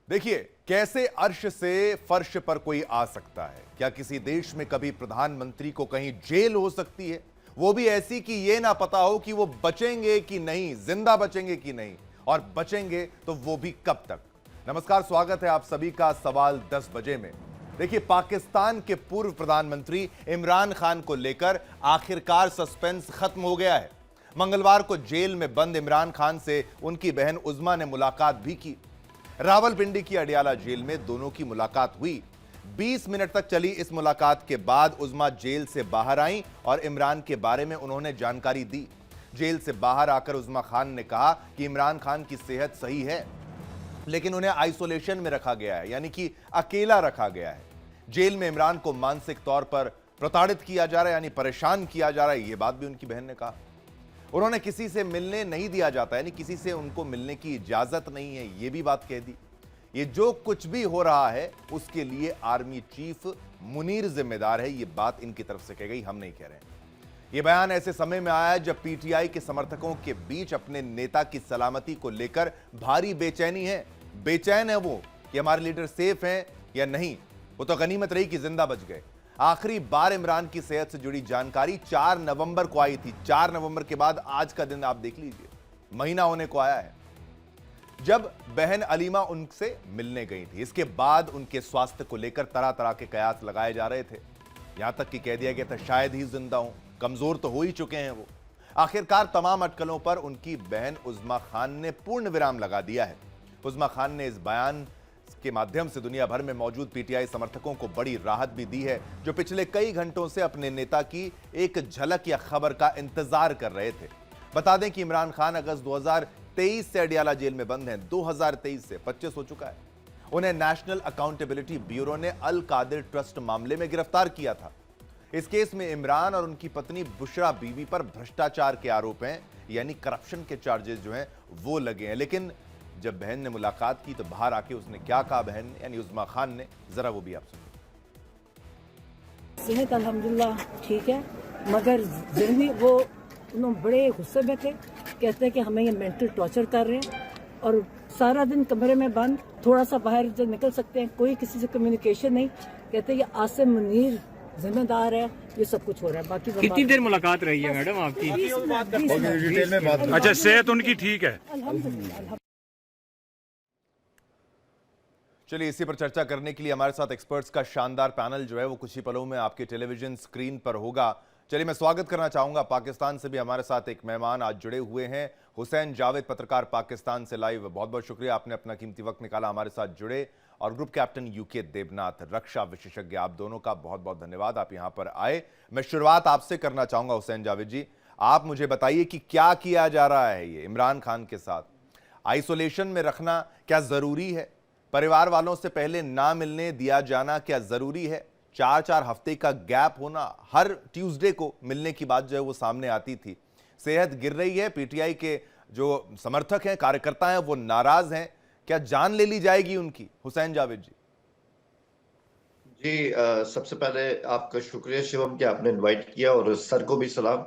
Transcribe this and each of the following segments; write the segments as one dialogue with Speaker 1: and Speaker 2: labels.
Speaker 1: देखिए, कैसे अर्श से फर्श पर कोई आ सकता है? क्या किसी देश में कभी प्रधानमंत्री को कहीं जेल हो सकती है, वो भी ऐसी कि यह ना पता हो कि वो बचेंगे कि नहीं, जिंदा बचेंगे कि नहीं, और बचेंगे तो वो भी कब तक? नमस्कार, स्वागत है आप सभी का सवाल 10 बजे में। देखिए, पाकिस्तान के पूर्व प्रधानमंत्री इमरान खान को लेकर आखिरकार सस्पेंस खत्म हो गया है। मंगलवार को जेल में बंद इमरान खान से उनकी बहन उज़्मा ने मुलाकात भी की। रावलपिंडी की अडियाला जेल में दोनों की मुलाकात हुई। 20 मिनट तक चली इस मुलाकात के बाद उज़्मा जेल से बाहर आईं और इमरान के बारे में उन्होंने जानकारी दी। जेल से बाहर आकर उज़्मा खान ने कहा कि इमरान खान की सेहत सही है, लेकिन उन्हें आइसोलेशन में रखा गया है, यानी कि अकेला रखा गया है। जेल में इमरान को मानसिक तौर पर प्रताड़ित किया जा रहा है, यानी परेशान किया जा रहा है, यह बात भी उनकी बहन ने कहा। उन्होंने किसी से मिलने नहीं दिया जाता, यानी किसी से उनको मिलने की इजाजत नहीं है, यह भी बात कह दी। ये जो कुछ भी हो रहा है उसके लिए आर्मी चीफ मुनीर जिम्मेदार है, यह बात इनकी तरफ से कह गई, हम नहीं कह रहे हैं। यह बयान ऐसे समय में आया जब पीटीआई के समर्थकों के बीच अपने नेता की सलामती को लेकर भारी बेचैनी है। बेचैन है वो कि हमारे लीडर सेफ हैं या नहीं। वो तो गनीमत रही कि जिंदा बच गए। आखिरी बार इमरान की सेहत से जुड़ी जानकारी 4 नवंबर को आई थी। 4 नवंबर के बाद आज का दिन आप देख लीजिए, महीना होने को आया है, जब बहन अलीमा उनसे मिलने गई थी। इसके बाद उनके स्वास्थ्य को लेकर तरह तरह के कयास लगाए जा रहे थे। यहां तक कि कह दिया गया था शायद ही जिंदा हूं, कमजोर तो हो ही चुके हैं वो। आखिरकार तमाम अटकलों पर उनकी बहन उज़्मा खान ने पूर्ण विराम लगा दिया है। उज़्मा खान ने इस बयान के माध्यम से दुनिया भर में मौजूद पीटीआई समर्थकों को बड़ी राहत भी दी है, जो पिछले कई घंटों से अपने नेता की एक झलक या खबर का इंतजार कर रहे थे। बता दें कि इमरान खान अगस्त 2023 से अडियाला जेल में बंद हैं। 2023 से 25 हो चुका है। उन्हें नेशनल अकाउंटेबिलिटी ब्यूरो ने अल कादिर ट्रस्ट मामले में गिरफ्तार किया था। इस केस में इमरान और उनकी पत्नी बुशरा बीवी पर भ्रष्टाचार के आरोप हैं, यानी करप्शन के चार्जेस जो हैं वो लगे हैं। लेकिन जब बहन ने मुलाकात की तो बाहर आके उसने क्या कहा, बहन यानी उज़्मा खान ने, जरा वो भी आप सुनिए।
Speaker 2: सेहत अल्हम्दुलिल्लाह ठीक है, मगर जहनी वो उन्होंने बड़े गुस्से में थे। कहते हैं कि हमें ये मेंटल टॉर्चर कर रहे हैं और सारा दिन कमरे में बंद, थोड़ा सा बाहर जो निकल सकते हैं, कोई किसी से कम्युनिकेशन नहीं। कहते हैं ये आसिम मुनीर जिम्मेदार है, ये सब कुछ हो रहा है। बाकी
Speaker 3: कितनी देर मुलाकात रही है मैडम आपकी? अच्छा, सेहत उनकी ठीक है?
Speaker 2: अल्हम्दुलिल्लाह।
Speaker 1: चलिए, इसी पर चर्चा करने के लिए हमारे साथ एक्सपर्ट्स का शानदार पैनल जो है वो कुछ ही पलों में आपके टेलीविजन स्क्रीन पर होगा। चलिए, मैं स्वागत करना चाहूंगा, पाकिस्तान से भी हमारे साथ एक मेहमान आज जुड़े हुए हैं, हुसैन जावेद, पत्रकार, पाकिस्तान से लाइव। बहुत बहुत शुक्रिया, आपने अपना कीमती वक्त निकाला, हमारे साथ जुड़े। और ग्रुप कैप्टन यूके देबनाथ, रक्षा विशेषज्ञ, आप दोनों का बहुत बहुत धन्यवाद, आप यहां पर आए। मैं शुरुआत आपसे करना चाहूंगा हुसैन जावेद जी, आप मुझे बताइए कि क्या किया जा रहा है ये इमरान खान के साथ? आइसोलेशन में रखना क्या जरूरी है? परिवार वालों से पहले ना मिलने दिया जाना क्या जरूरी है? 4-4 हफ्ते का गैप होना, हर ट्यूसडे को मिलने की बात जो है वो सामने आती थी। सेहत गिर रही है, पीटीआई के जो समर्थक हैं, कार्यकर्ता हैं, वो नाराज हैं। क्या जान ले ली जाएगी उनकी? हुसैन जावेद जी।
Speaker 4: जी, सबसे पहले आपका शुक्रिया शिवम कि आपने इनवाइट किया, और सर को भी सलाम।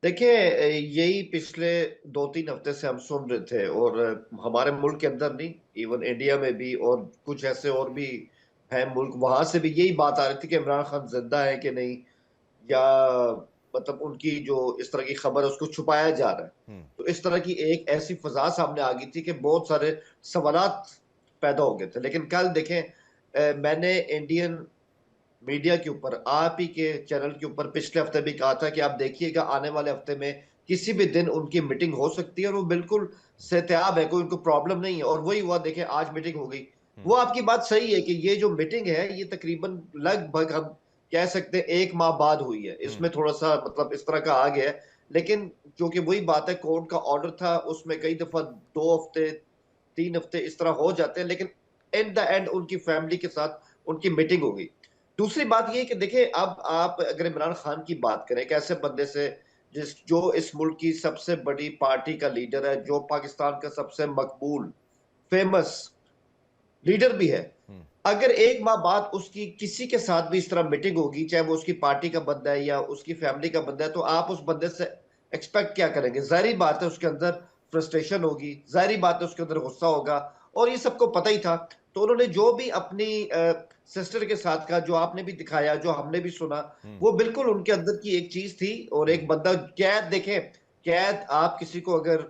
Speaker 4: देखिए, यही पिछले 2-3 हफ्ते से हम सुन रहे थे, और हमारे मुल्क के अंदर नहीं, इवन इंडिया में भी और कुछ ऐसे और भी हैं मुल्क, वहां से भी यही बात आ रही थी कि इमरान खान जिंदा है कि नहीं, या मतलब उनकी जो इस तरह की खबर है उसको छुपाया जा रहा है। तो इस तरह की एक ऐसी फजा सामने आ गई थी कि बहुत सारे सवालात पैदा हो गए थे। लेकिन कल देखें, मैंने इंडियन मीडिया के ऊपर, आप ही के चैनल के ऊपर पिछले हफ्ते भी कहा था कि आप देखिएगा आने वाले हफ्ते में किसी भी दिन उनकी मीटिंग हो सकती है, और वो बिल्कुल सेहतयाब है, कोई उनको प्रॉब्लम नहीं है। और वही हुआ, देखें आज मीटिंग हो गई। वो आपकी बात सही है कि ये जो मीटिंग है ये तकरीबन लगभग हम कह सकते हैं 1 माह बाद हुई है। इसमें थोड़ा सा मतलब इस तरह का आ गया है, लेकिन क्योंकि वही बात है, कोर्ट का ऑर्डर था, उसमें कई दफा 2 हफ्ते 3 हफ्ते इस तरह हो जाते हैं, लेकिन एट द एंड उनकी फैमिली के साथ उनकी मीटिंग हो गई। दूसरी बात ये कि देखिए, अब आप अगर इमरान खान की बात करें, एक ऐसे बंदे से जो इस मुल्क की सबसे बड़ी पार्टी का लीडर है, जो पाकिस्तान का सबसे मकबूल फेमस लीडर भी है, अगर 1 माह बाद उसकी किसी के साथ भी इस तरह मीटिंग होगी, चाहे वो उसकी पार्टी का बंदा है या उसकी फैमिली का बंदा है, तो आप उस बंदे से एक्सपेक्ट क्या करेंगे? जाहिर बात है उसके अंदर फ्रस्ट्रेशन होगी, जाहिर बात है उसके अंदर गुस्सा होगा, और ये सबको पता ही था। तो उन्होंने जो भी अपनी सिस्टर के साथ का, जो आपने भी दिखाया, जो हमने भी सुना, वो बिल्कुल उनके अंदर की एक चीज थी। और एक बंदा कैद, देखें, कैद आप किसी को अगर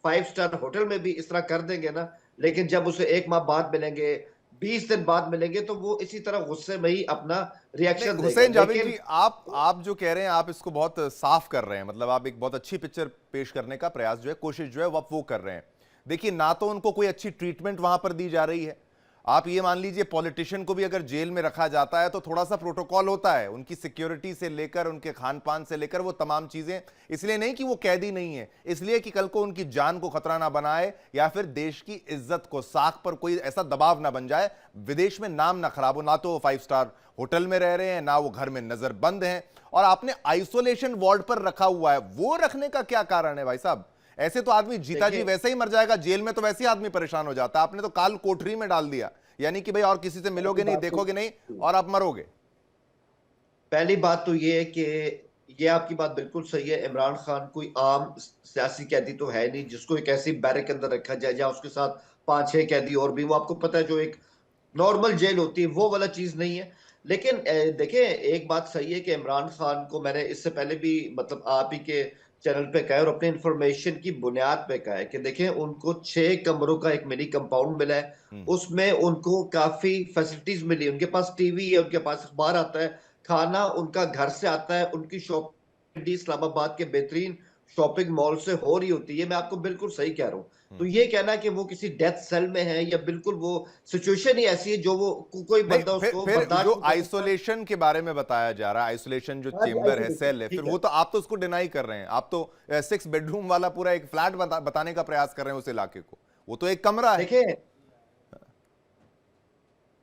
Speaker 4: 5 स्टार होटल में भी इस तरह कर देंगे ना, लेकिन जब उसे 1 माह बाद मिलेंगे, 20 दिन बाद मिलेंगे, तो वो इसी तरह गुस्से में ही अपना रिएक्शन देगा।
Speaker 1: हुसैन जावेद
Speaker 4: लेकिन
Speaker 1: जी, आप जो कह रहे हैं, आप इसको बहुत साफ कर रहे हैं, मतलब आप एक बहुत अच्छी पिक्चर पेश करने का प्रयास जो है, कोशिश जो है वो कर रहे हैं। देखिए, ना तो उनको कोई अच्छी ट्रीटमेंट वहां पर दी जा रही है। आप ये मान लीजिए, पॉलिटिशियन को भी अगर जेल में रखा जाता है तो थोड़ा सा प्रोटोकॉल होता है, उनकी सिक्योरिटी से लेकर उनके खान पान से लेकर वो तमाम चीजें, इसलिए नहीं कि वो कैदी नहीं है, इसलिए कि कल को उनकी जान को खतरा ना बनाए या फिर देश की इज्जत को, साख पर कोई ऐसा दबाव ना बन जाए, विदेश में नाम ना खराब हो। ना तो वो 5 स्टार होटल में रह रहे हैं, ना वो घर में नजरबंद हैं, और आपने आइसोलेशन वार्ड पर रखा हुआ है। वो रखने का क्या कारण है भाई साहब? ऐसे तो आदमी जीता जी वैसे ही मर जाएगा, जेल में तो वैसे ही आदमी परेशान हो जाता है। आपने तो काल कोठरी में डाल दिया, यानी कि भाई और किसी से मिलोगे नहीं, देखोगे नहीं, और आप मरोगे।
Speaker 4: पहली बात तो ये है कि ये आपकी बात बिल्कुल सही है। इमरान खान कोई आम सियासी कैदी तो है नहीं जिसको एक ऐसी बैरक के अंदर रखा जाए या उसके साथ 5-6 कैदी और भी, वो आपको पता है जो एक नॉर्मल जेल होती है, वो वाला चीज नहीं है। लेकिन देखिए, एक बात सही है कि इमरान खान को मैंने इससे पहले भी, मतलब आप ही के चैनल पे कहा है और अपने इंफॉर्मेशन की बुनियाद पे कहा है कि देखें, उनको 6 कमरों का एक मिनी कंपाउंड मिला है, उसमें उनको काफी फैसिलिटीज मिली, उनके पास टीवी है, उनके पास अखबार आता है, खाना उनका घर से आता है, उनकी शॉपिंग इस्लामाबाद के बेहतरीन शॉपिंग मॉल से हो रही होती है। मैं आपको बिल्कुल सही कह रहा हूँ। तो ये कहना कि वो किसी डेथ सेल में है, या बिल्कुल वो सिचुएशन ही ऐसी है जो वो कोई
Speaker 1: नहीं,
Speaker 4: बंदा उसको
Speaker 1: फिर
Speaker 4: बर्दाश्त
Speaker 1: जो
Speaker 4: नहीं कर सकता।
Speaker 1: आइसोलेशन के बारे में बताया जा रहा है, आइसोलेशन जो
Speaker 4: हाँ जी,
Speaker 1: चेंबर है,
Speaker 4: आइसोलेशन,
Speaker 1: सेल है,
Speaker 4: ठीक
Speaker 1: फिर
Speaker 4: है।
Speaker 1: वो तो आप तो उसको डिनाई कर रहे हैं। आप तो 6 बेडरूम वाला पूरा एक फ्लैट बताने का प्रयास कर रहे हैं उस इलाके को। वो तो एक कमरा है।
Speaker 4: देखिए,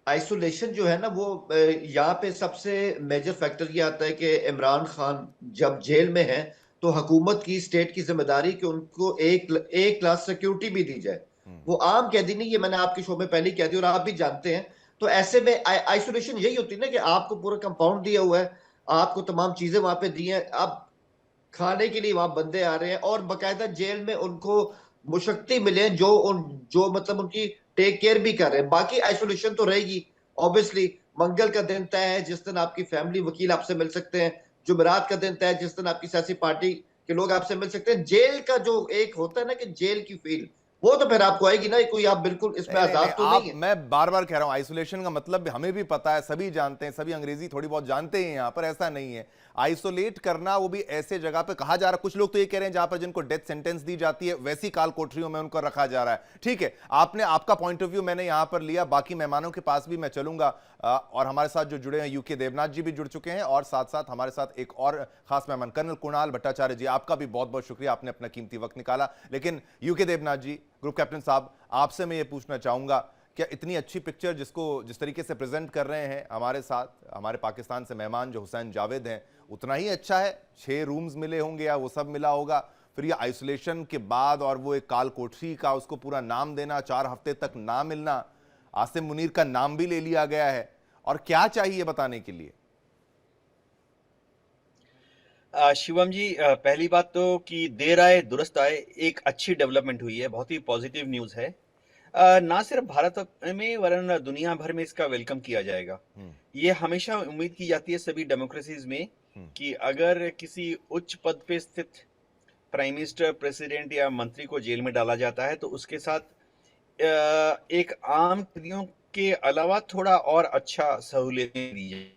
Speaker 4: आइसोलेशन जो है ना, वो यहाँ पे सबसे मेजर फैक्टर ये आता है कि इमरान खान जब जेल में है तो हुकूमत की, स्टेट की जिम्मेदारी कि उनको एक क्लास सिक्योरिटी भी दी जाए। वो आम कैदी नहीं, ये मैंने आपके शो में पहले ही कह दी और आप भी जानते हैं। तो ऐसे में आइसोलेशन यही होती है ना कि आपको पूरा कंपाउंड दिया हुआ है, आपको तमाम चीजें वहां पे दी हैं, अब खाने के लिए वहां बंदे आ रहे हैं और बाकायदा जेल में उनको मुशक्ति मिले जो मतलब उनकी टेक केयर भी कर रहे हैं। बाकी आइसोलेशन तो रहेगी ऑब्वियसली। मंगल का दिन तय है जिस दिन आपकी फैमिली वकील आपसे मिल सकते हैं, जुमेरात का दिन तय है जिस दिन आपकी सियासी पार्टी के लोग आपसे मिल सकते हैं। जेल का जो एक होता है ना कि जेल की फील, वो तो फिर आपको आएगी ना, कोई आप बिल्कुल इसमें
Speaker 1: नहीं, नहीं,
Speaker 4: आजाद तो
Speaker 1: आप,
Speaker 4: नहीं है।
Speaker 1: मैं बार बार कह रहा हूं, आइसोलेशन का मतलब हमें भी पता है, सभी जानते हैं, सभी अंग्रेजी थोड़ी बहुत जानते हैं, यहां पर ऐसा नहीं है। आइसोलेट करना वो भी ऐसे जगह पे कहा जा रहा है, कुछ लोग तो ये कह रहे हैं जहां पर जिनको डेथ सेंटेंस दी जाती है वैसी काल कोठरियों में उनको रखा जा रहा है। ठीक है, आपने आपका पॉइंट ऑफ व्यू मैंने यहां पर लिया, बाकी मेहमानों के पास भी मैं चलूंगा। और हमारे साथ जो जुड़े हैं, यूके देवनाथ जी भी जुड़ चुके हैं, और साथ साथ हमारे साथ एक और खास मेहमान कर्नल कुणाल भट्टाचार्य जी, आपका भी बहुत बहुत शुक्रिया, आपने अपना कीमती वक्त निकाला। लेकिन यूके देवनाथ जी, ग्रुप कैप्टन साहब, आपसे मैं ये पूछना चाहूंगा, क्या इतनी अच्छी पिक्चर जिस तरीके से प्रेजेंट कर रहे हैं हमारे साथ, हमारे पाकिस्तान से मेहमान जो हुसैन जावेद हैं, उतना ही अच्छा है? 6 रूम्स मिले होंगे या वो सब मिला होगा, फिर ये आइसोलेशन के बाद और वो एक काल कोठरी का उसको पूरा नाम देना, 4 हफ्ते तक ना मिलना, आसिम मुनीर का नाम भी ले लिया गया है, और क्या चाहिए बताने के लिए?
Speaker 5: शिवम जी, पहली बात तो कि देर आए दुरुस्त आए, एक अच्छी डेवलपमेंट हुई है, बहुत ही पॉजिटिव न्यूज़ है। ना सिर्फ भारत में वरन दुनिया भर में इसका वेलकम किया जाएगा। ये हमेशा उम्मीद की जाती है सभी डेमोक्रेसीज में कि अगर किसी उच्च पद पे स्थित प्राइम मिनिस्टर, प्रेसिडेंट या मंत्री को जेल में डाला जाता है तो उसके साथ एक आम कैदियों के अलावा थोड़ा और अच्छा सहूलियतें दी जाए।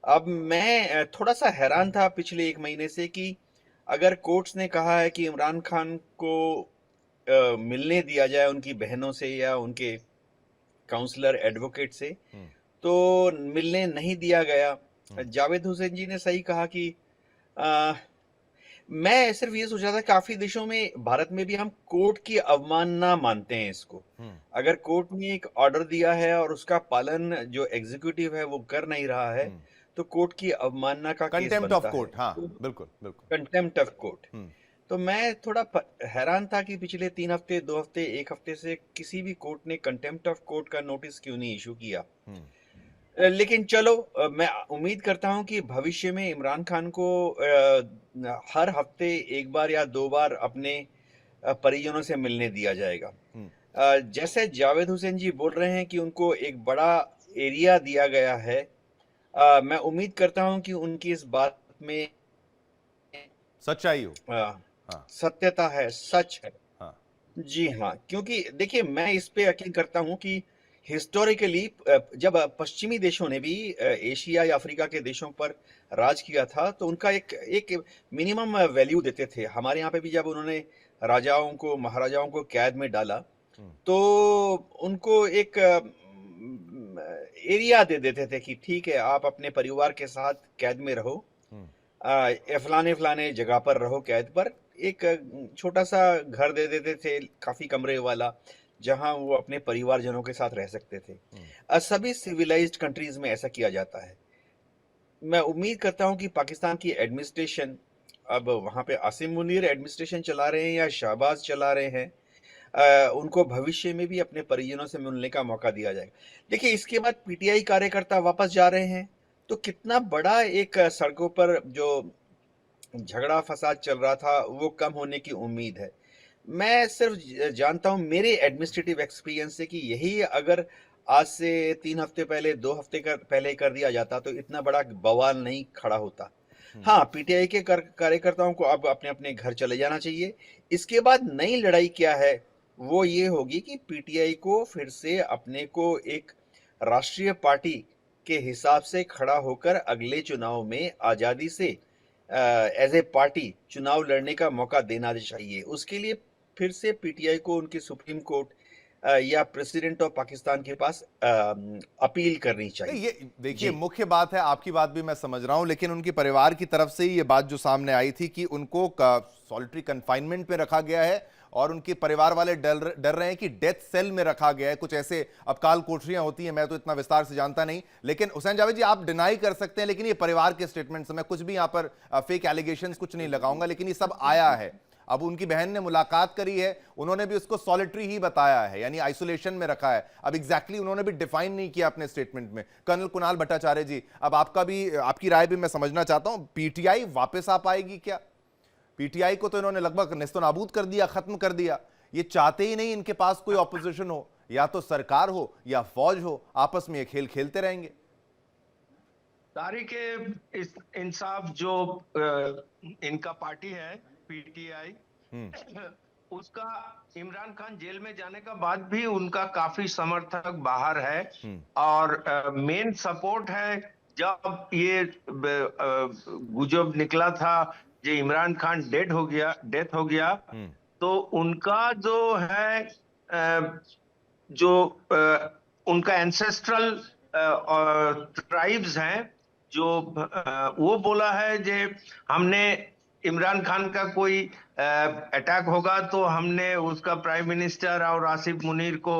Speaker 5: अब मैं थोड़ा सा हैरान था पिछले 1 महीने से कि अगर कोर्ट्स ने कहा है कि इमरान खान को मिलने दिया जाए उनकी बहनों से या उनके काउंसलर एडवोकेट से, तो मिलने नहीं दिया गया। जावेद हुसैन जी ने सही कहा कि मैं सिर्फ ये सोच रहा था, काफी देशों में, भारत में भी हम कोर्ट की अवमानना मानते हैं इसको। अगर कोर्ट ने एक ऑर्डर दिया है और उसका पालन जो एग्जीक्यूटिव है वो कर नहीं रहा है, तो कोर्ट की अवमानना का केस
Speaker 1: कंटेम्प्ट
Speaker 5: बनता
Speaker 1: ऑफ कोर्ट, हाँ,
Speaker 5: है,
Speaker 1: बिल्कुल बिल्कुल।
Speaker 5: Contempt of court. तो मैं थोड़ा हैरान था कि पिछले 3 हफ्ते, 2 हफ्ते, 1 हफ्ते से किसी भी कोर्ट ने कंटेम्प्ट ऑफ कोर्ट का नोटिस क्यों नहीं इशू किया। लेकिन चलो, मैं उम्मीद करता हूं कि भविष्य में इमरान खान को हर हफ्ते 1 बार या 2 बार अपने परिजनों से मिलने दिया जाएगा। जैसे जावेद हुसैन जी बोल रहे हैं कि उनको एक बड़ा एरिया दिया गया है, मैं उम्मीद करता हूं कि उनकी इस बात में
Speaker 1: सच्चाई हो।
Speaker 5: अ,
Speaker 1: हाँ।
Speaker 5: सत्यता है, सच है।
Speaker 1: हाँ।
Speaker 5: जी हाँ, क्योंकि देखिए मैं इस पे यकीन करता हूँ कि हिस्टोरिकली जब पश्चिमी देशों ने भी एशिया या अफ्रीका के देशों पर राज किया था तो उनका एक एक मिनिमम वैल्यू देते थे। हमारे यहाँ पे भी जब उन्होंने राजाओं को, महाराजाओं को कैद में डाला तो उनको एक एरिया दे देते थे कि ठीक है आप अपने परिवार के साथ कैद में रहो, फलाने फलाने जगह पर रहो कैद पर। एक छोटा सा घर दे देते थे, काफी कमरे वाला, जहां वो अपने परिवारजनों के साथ रह सकते थे। सभी सिविलाइज्ड कंट्रीज में ऐसा किया जाता है। मैं उम्मीद करता हूं कि पाकिस्तान की एडमिनिस्ट्रेशन, अब वहां पे आसिम मुनीर एडमिनिस्ट्रेशन चला रहे हैं या शहबाज चला रहे हैं, उनको भविष्य में भी अपने परिजनों से मिलने का मौका दिया जाएगा। देखिए इसके बाद पीटीआई कार्यकर्ता वापस जा रहे हैं तो कितना बड़ा एक सड़कों पर जो झगड़ा फसाद चल रहा था वो कम होने की उम्मीद है। मैं सिर्फ जानता हूं मेरे एडमिनिस्ट्रेटिव एक्सपीरियंस से कि यही अगर आज से 3 हफ्ते पहले, 2 हफ्ते पहले कर दिया जाता तो इतना बड़ा बवाल नहीं खड़ा होता। हाँ, पीटीआई के कार्यकर्ताओं को अब अपने अपने घर चले जाना चाहिए। इसके बाद नई लड़ाई क्या है वो ये होगी कि पीटीआई को फिर से अपने को एक राष्ट्रीय पार्टी के हिसाब से खड़ा होकर अगले चुनाव में आजादी से एज ए पार्टी चुनाव लड़ने का मौका देना चाहिए। उसके लिए फिर से पीटीआई को उनकी सुप्रीम कोर्ट या प्रेसिडेंट ऑफ पाकिस्तान के पास अपील करनी चाहिए।
Speaker 1: ये देखिए मुख्य बात है, आपकी बात भी मैं समझ रहा हूं, लेकिन उनके परिवार की तरफ से ही ये बात जो सामने आई थी कि उनको सॉलिटरी कन्फाइनमेंट में रखा गया है और उनके परिवार वाले डर रहे हैं कि डेथ सेल में रखा गया है। कुछ ऐसे अब काल कोठरियां होती हैं, मैं तो इतना विस्तार से जानता नहीं, लेकिन हुसैन जावेद जी आप डिनाई कर सकते हैं, लेकिन ये परिवार के स्टेटमेंट से मैं कुछ भी यहां पर फेक एलिगेशंस कुछ नहीं लगाऊंगा, लेकिन ये सब आया है। अब उनकी बहन ने मुलाकात करी है, उन्होंने भी उसको सॉलिटरी ही बताया है, यानी आइसोलेशन में रखा है। अब एग्जैक्टली उन्होंने भी डिफाइन नहीं किया अपने स्टेटमेंट में। कर्नल कुणाल भट्टाचार्य जी, अब आपकी राय भी मैं समझना चाहता हूं, पीटीआई वापस आ पाएगी क्या? पीटीआई को तो इन्होंने लगभग नेस्तनाबूद कर दिया, खत्म कर दिया। ये चाहते ही नहीं इनके पास कोई ऑपोजिशन हो, या तो सरकार हो या फौज हो, आपस में ये खेल खेलते रहेंगे।
Speaker 6: तारीख इंसाफ जो इनका पार्टी है पीटीआई, उसका इमरान खान जेल में जाने का बाद भी उनका काफी समर्थक बाहर है और मेन सपोर्ट है। जब ये गुजब निकला था जो इमरान खान डेथ हो गया तो उनका जो है उनका एंसेस्ट्रल ट्राइब्स हैं जो वो बोला है जे हमने इमरान खान का कोई अटैक होगा तो हमने उसका प्राइम मिनिस्टर और आसिफ मुनीर को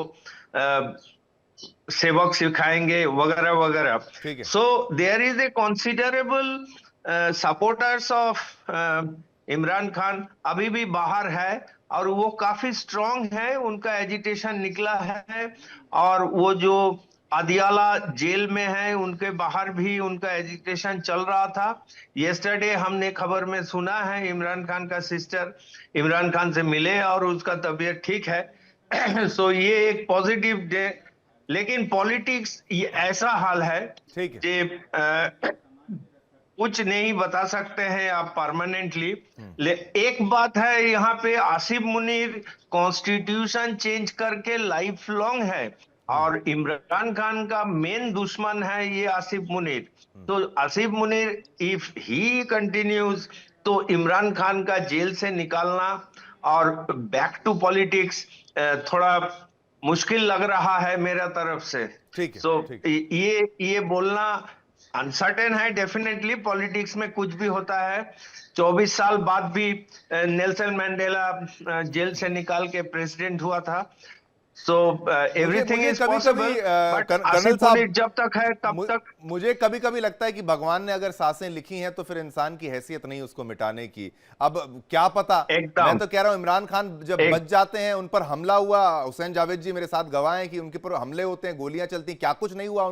Speaker 6: सेवक सिखाएंगे वगैरह वगैरह। So there is a considerable supporters of Imran Khan अभी भी बाहर है और वो काफी स्ट्रांग है, उनका एजिटेशन निकला है और वो जो अदियाला जेल में है उनके बाहर भी उनका एजिटेशन चल रहा था। येस्टरडे हमने खबर में सुना है इमरान खान का सिस्टर इमरान खान से मिले और उसका तबीयत ठीक है। सो ये एक पॉजिटिव डे, लेकिन पॉलिटिक्स ये ऐसा हाल है कि कुछ नहीं बता सकते हैं आप परमानेंटली। एक बात है यहाँ पे, आसिफ मुनीर कॉन्स्टिट्यूशन चेंज करके लाइफ लॉन्ग है और इमरान खान का मेन दुश्मन है ये आसिफ मुनीर। तो Asif Munir if he continues तो इमरान खान का जेल से निकालना और बैक टू पॉलिटिक्स थोड़ा मुश्किल लग रहा है मेरा तरफ से। सो ये बोलना अनसर्टेन है। डेफिनेटली पॉलिटिक्स में कुछ भी होता है। 24 साल बाद भी नेल्सन मंडेला जेल से निकाल के प्रेसिडेंट हुआ था। So everything is possible, but Asif Munir जब तक है तब तक।
Speaker 1: मुझे कभी कभी लगता है कि भगवान ने अगर सांसें लिखी हैं तो फिर इंसान की हैसियत नहीं उसको मिटाने की। अब क्या पता, मैं तो कह रहा हूं इमरान खान जब बच जाते हैं, उन पर हमला हुआ, हुसैन जावेद जी मेरे साथ गवाह हैं कि उनके पर हमले होते हैं, गोलियां चलती, क्या कुछ नहीं हुआ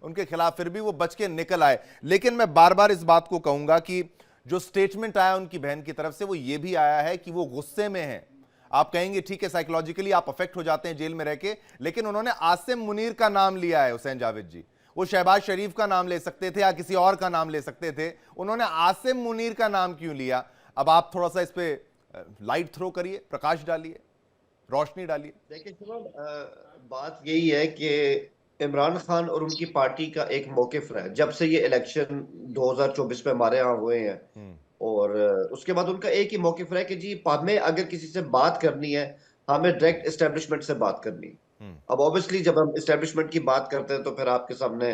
Speaker 1: उनके खिलाफ, फिर भी वो बच के निकल आए। लेकिन मैं बार बार इस बात को कहूंगा कि जो स्टेटमेंट आया उनकी बहन की तरफ से वो ये भी आया है कि वो गुस्से में है। आप कहेंगे ठीक है साइकोलॉजिकली आप अफेक्ट हो जाते हैं जेल में रह के, लेकिन उन्होंने आसिम मुनीर का नाम लिया है हुसैन जावेद जी। वो शहबाज शरीफ का नाम ले सकते थे या किसी और का नाम ले सकते थे, उन्होंने आसिम मुनीर का नाम क्यों लिया? अब आप थोड़ा सा इस पे लाइट थ्रो करिए, प्रकाश डालिए, रोशनी डालिए।
Speaker 4: देखिए शिवम, बात यही है कि इमरान खान और उनकी पार्टी का एक मौकिफ रहा है जब से ये इलेक्शन 2024 में हमारे यहाँ हुए हैं, और उसके बाद उनका एक ही मौकिफ रहा है कि जी हमें अगर किसी से बात करनी है, हमें डायरेक्ट एस्टेब्लिशमेंट से बात करनी है। अब ऑब्वियसली जब हम एस्टेब्लिशमेंट की बात करते हैं तो फिर आपके सामने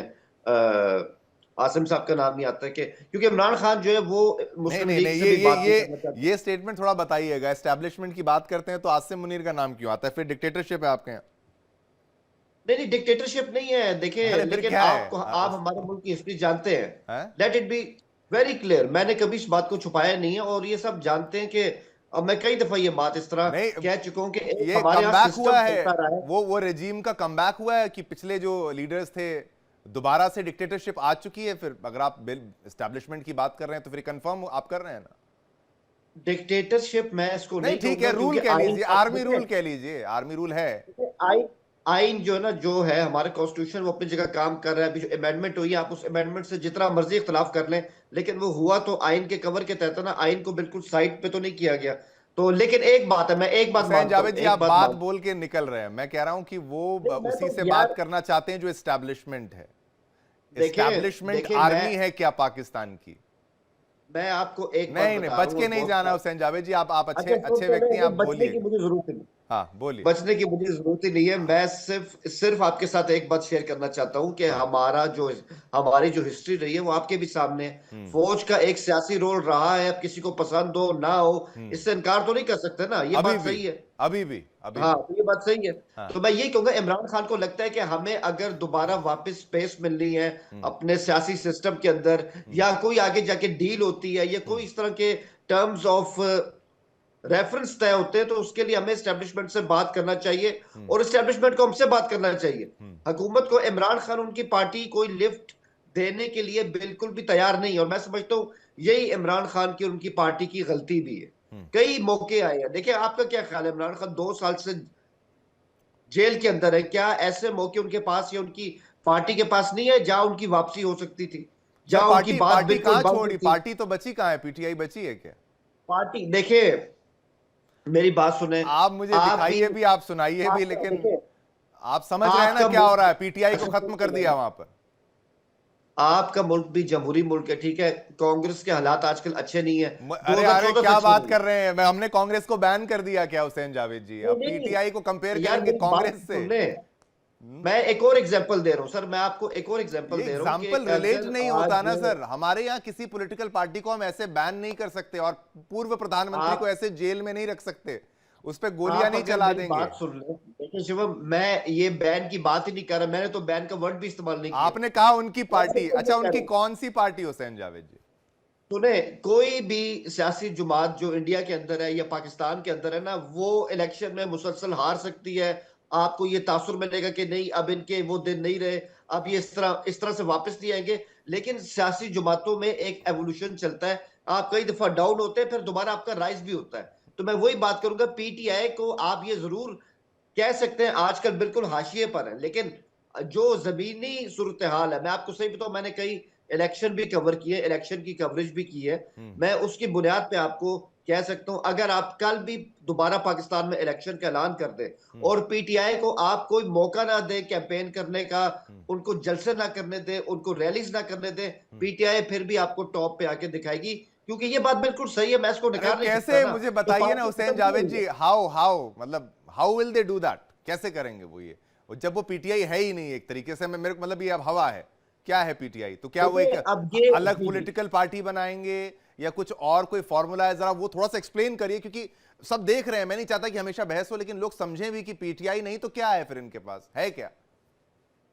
Speaker 4: आसिम साहब का नाम नहीं आता है कि क्योंकि इमरान खान जो है वो मुस्लिम लीग से भी बात नहीं करना चाहते।
Speaker 1: ये स्टेटमेंट थोड़ा बताइएगा, एस्टेब्लिशमेंट की बात करते हैं तो आसिम मुनीर का नाम क्यों आता है? फिर डिक्टेटरशिप है आपके यहाँ?
Speaker 4: नहीं, डिक्टेटरशिप नहीं है। देखिए, लेकिन आप हमारे मुल्क की हिस्ट्री जानते हैं, let it be very clear, मैंने कभी इस बात को छुपाया नहीं है और ये सब जानते हैं कि अब मैं कई दफा ये बात इस तरह कह चुका हूं कि
Speaker 1: ये कमबैक हुआ है, वो रेजीम का कमबैक हुआ है कि पिछले जो लीडर्स थे दोबारा से डिक्टेटरशिप आ चुकी है। फिर अगर आप एस्टैब्लिशमेंट की बात कर रहे हैं तो फिर कंफर्म आप कर रहे हैं ना?
Speaker 4: डिक्टेटरशिप मैं इसको नहीं,
Speaker 1: ठीक है, रूल कह लीजिए, आर्मी रूल कह लीजिए, आर्मी रूल है।
Speaker 4: आइन जो है ना, जो है हमारे कॉन्स्टिट्यूशन, वो अपनी जगह काम कर रहा है। अभी जो अमेंडमेंट हुई है, आप उस अमेंडमेंट से जितना मर्जी इख्तलाफ कर लें, लेकिन वो हुआ तो आइन के कवर के तहत ना, आइन को बिल्कुल साइड पे तो नहीं किया गया। तो लेकिन एक बात है, मैं एक बात मानता हूं,
Speaker 1: जावेद जी, आप बात बोल के निकल रहे हैं। मैं कह रहा हूं कि वो उसी से बात करना चाहते हैं जो एस्टैब्लिशमेंट है। एस्टैब्लिशमेंट आर्मी है क्या पाकिस्तान की?
Speaker 4: मैं आपको एक
Speaker 1: नहीं बच के नहीं जाना हुसैन जावेद जी, आप अच्छे व्यक्ति हैं, आप बोलिए।
Speaker 4: मुझे जरूरत नहीं,
Speaker 1: हाँ बोलिए।
Speaker 4: बचने की मुझे जरूरत ही नहीं है। मैं सिर्फ आपके साथ एक बात शेयर करना चाहता हूं कि हमारी जो हिस्ट्री रही है वो आपके भी सामने है। फौज का एक सियासी रोल रहा है, अब किसी को पसंद हो ना हो, इससे इनकार तो नहीं कर सकते ना, ये बात सही है।
Speaker 1: अभी भी
Speaker 4: हाँ, तो ये बात सही है। तो मैं ये कहूंगा, इमरान खान को लगता है कि हमें अगर दोबारा वापस स्पेस मिलनी है अपने सियासी सिस्टम के अंदर, या कोई आगे जाके डील होती है, या कोई इस तरह के टर्म्स ऑफ रेफरेंस तय होते हैं, तो उसके लिए हमें एस्टेब्लिशमेंट से बात करना चाहिए और एस्टेब्लिशमेंट को हमसे बात करना चाहिए। हुकूमत को इमरान खान उनकी पार्टी कोई लिफ्ट देने के लिए बिल्कुल भी तैयार नहीं है, और मैं समझता हूँ यही इमरान खान की और उनकी पार्टी की गलती भी है। कई मौके आए हैं। देखिए, आपका क्या ख्याल है, इमरान खान 2 साल से जेल के अंदर है, क्या ऐसे मौके उनके पास या उनकी पार्टी के पास नहीं है जहां उनकी वापसी हो सकती थी, जहां उनकी बात बिल्कुल
Speaker 1: छोड़ी? पार्टी तो बची कहां है? पीटीआई बची है क्या?
Speaker 4: पार्टी, देखिए मेरी बात सुने,
Speaker 1: आप मुझे दिखाइए भी, आप सुनाइए भी, लेकिन आप समझ रहे हैं ना क्या हो रहा है? पीटीआई को खत्म कर दिया वहां पर।
Speaker 4: आपका मुल्क भी जमहूरी मुल्क है, ठीक है, कांग्रेस के हालात आजकल अच्छे नहीं है।
Speaker 1: अरे क्या बात कर रहे हैं? हमने कांग्रेस को बैन कर दिया क्या हुसैन जावेद जी? अब पीटीआई को कंपेयर करेंगे कांग्रेस से?
Speaker 4: मैं एक और एग्जांपल दे रहा हूं सर, मैं आपको एक और एग्जांपल दे रहा हूं।
Speaker 1: एग्जांपल रिलेट नहीं होता ना सर। हमारे यहाँ किसी पॉलिटिकल पार्टी को हम ऐसे बैन नहीं कर सकते और पूर्व प्रधानमंत्री को ऐसे जेल में नहीं रख सकते, उस पर गोलियां नहीं चला देंगे।
Speaker 4: बात सुन ले, देखिए शिवम, मैं ये बैन की बात ही नहीं कर रहा, मैंने तो बैन का वर्ड भी इस्तेमाल नहीं किया।
Speaker 1: आपने कहा उनकी पार्टी, अच्छा उनकी कौन सी पार्टी हुसैन जावेद जी?
Speaker 4: सुने, कोई भी सियासी जुमात जो इंडिया के अंदर है या पाकिस्तान के अंदर है ना, वो इलेक्शन में मुसलसल हार सकती है। आपको ये तासुर मिलेगा कि नहीं अब इनके वो दिन नहीं रहे, अब ये इस तरह से वापस नहीं आएंगे, लेकिन सियासी जुमातों में एक एवोल्यूशन चलता है। आप कई दफा डाउन होते हैं, फिर दोबारा आपका राइज भी होता है। तो मैं वही बात करूंगा, पीटीआई को आप ये जरूर कह सकते हैं आजकल बिल्कुल हाशिए पर है, लेकिन जो जमीनी सूरत हाल है, मैं आपको सही बताऊं, मैंने कई इलेक्शन भी कवर किए, इलेक्शन की कवरेज भी की है। मैं उसकी बुनियाद पे आपको कह सकता हूं, अगर आप कल भी दोबारा पाकिस्तान में इलेक्शन का ऐलान कर दे और पीटीआई को आप कोई मौका ना दे कैंपेन करने का, उनको जलसे ना करने दे, उनको रैलीज ना करने दे, पीटीआई फिर भी आपको टॉप पे आके दिखाएगी, क्योंकि ये बात बिल्कुल सही है। मैं इसको नकार नहीं सकता।
Speaker 1: कैसे, मुझे बताइए ना Hussain Javed ji, how will they do that? कैसे करेंगे वो ये, जब वो पीटीआई है ही नहीं एक तरीके से? मेरे मतलब ये अब हवा है, क्या है पीटीआई? तो क्या वो एक अलग पॉलिटिकल पार्टी बनाएंगे या कुछ और कोई फॉर्मूला है? जरा वो थोड़ा सा एक्सप्लेन करिए, क्योंकि सब देख रहे हैं। मैं नहीं चाहता कि हमेशा बहस हो, लेकिन लोग समझें भी कि पीटीआई नहीं तो क्या है फिर इनके पास, है क्या?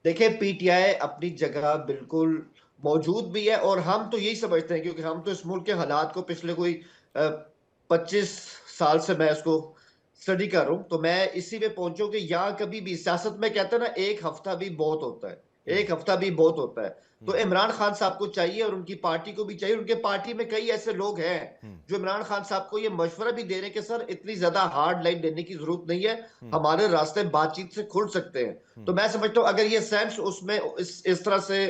Speaker 4: देखिए, पीटीआई अपनी जगह बिल्कुल मौजूद भी है, और हम तो यही समझते हैं, क्योंकि हम तो इस मुल्क के हालात को पिछले कोई 25 साल से मैं इसको स्टडी कर रहा हूं, तो मैं इसी में पहुंचू कि यहाँ कभी भी सियासत में कहते हैं ना, एक हफ्ता भी बहुत होता है। एक हफ्ता भी बहुत होता है। तो इमरान खान साहब को चाहिए और उनकी पार्टी को भी चाहिए, उनके पार्टी में कई ऐसे लोग हैं जो इमरान खान साहब को ये मशवरा भी दे रहे हैं कि सर इतनी ज्यादा हार्ड लाइन देने की जरूरत नहीं है, हमारे रास्ते बातचीत से खुल सकते हैं। तो मैं समझता हूं अगर ये सेंस उसमें इस तरह से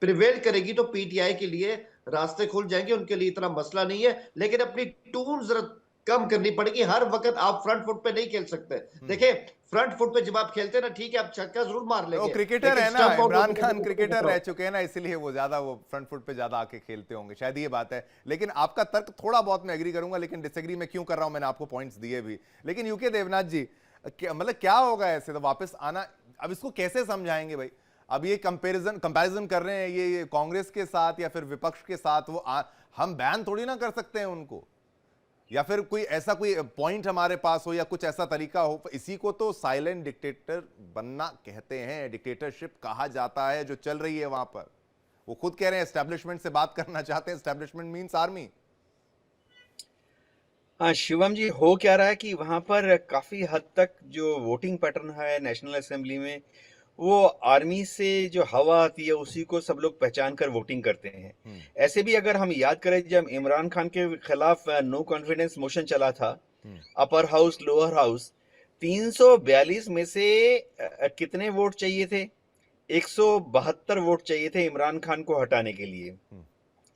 Speaker 4: प्रिवेल करेगी तो पीटीआई के लिए रास्ते खुल जाएंगे, उनके लिए इतना मसला नहीं है। लेकिन अपनी टून जरा कम करनी पड़ेगी, हर वक्त आप फ्रंट फुट पे नहीं खेल सकते। देखिए फ्रंट फुट पे जब आप खेलते हैं ना, ठीक है आप छक्का जरूर मार लेंगे,
Speaker 1: वो क्रिकेटर
Speaker 4: लेकिन
Speaker 1: है ना,
Speaker 4: स्टंप आउट
Speaker 1: इमरान
Speaker 4: होने के
Speaker 1: खान
Speaker 4: लिए
Speaker 1: क्रिकेटर
Speaker 4: तो
Speaker 1: रह चुके हैं ना, इसलिए वो ज्यादा वो फ्रंट फुट पे ज्यादा आके खेलते होंगे, शायद ये बात है। लेकिन आपका तर्क थोड़ा बहुत मैं एग्री करूंगा, लेकिन डिसएग्री मैं क्यों कर रहा हूं, मैंने आपको पॉइंट्स दिए भी। लेकिन यूके देवनाथ जी, मतलब क्या होगा ऐसे तो वापस आना, अब इसको कैसे समझाएंगे भाई? अब ये कंपैरिजन कर रहे हैं ये कांग्रेस के साथ या फिर विपक्ष के साथ, हम बैन थोड़ी ना कर सकते हैं उनको, या फिर कोई ऐसा कोई पॉइंट हमारे पास हो या कुछ ऐसा तरीका हो। इसी को तो साइलेंट डिक्टेटर बनना कहते हैं, डिक्टेटरशिप कहा जाता है जो चल रही है वहां पर। वो खुद कह रहे हैं एस्टेब्लिशमेंट से बात करना चाहते हैं, एस्टेब्लिशमेंट मींस आर्मी।
Speaker 5: हाँ शिवम जी, हो क्या रहा है कि वहां पर काफी हद तक जो वोटिंग पैटर्न है नेशनल असेंबली में, वो आर्मी से जो हवा आती है उसी को सब लोग पहचान कर वोटिंग करते हैं। ऐसे भी अगर हम याद करें, जब इमरान खान के खिलाफ नो कॉन्फिडेंस मोशन चला था, अपर हाउस लोअर हाउस, 342 में से कितने वोट चाहिए थे? 172 वोट चाहिए थे इमरान खान को हटाने के लिए,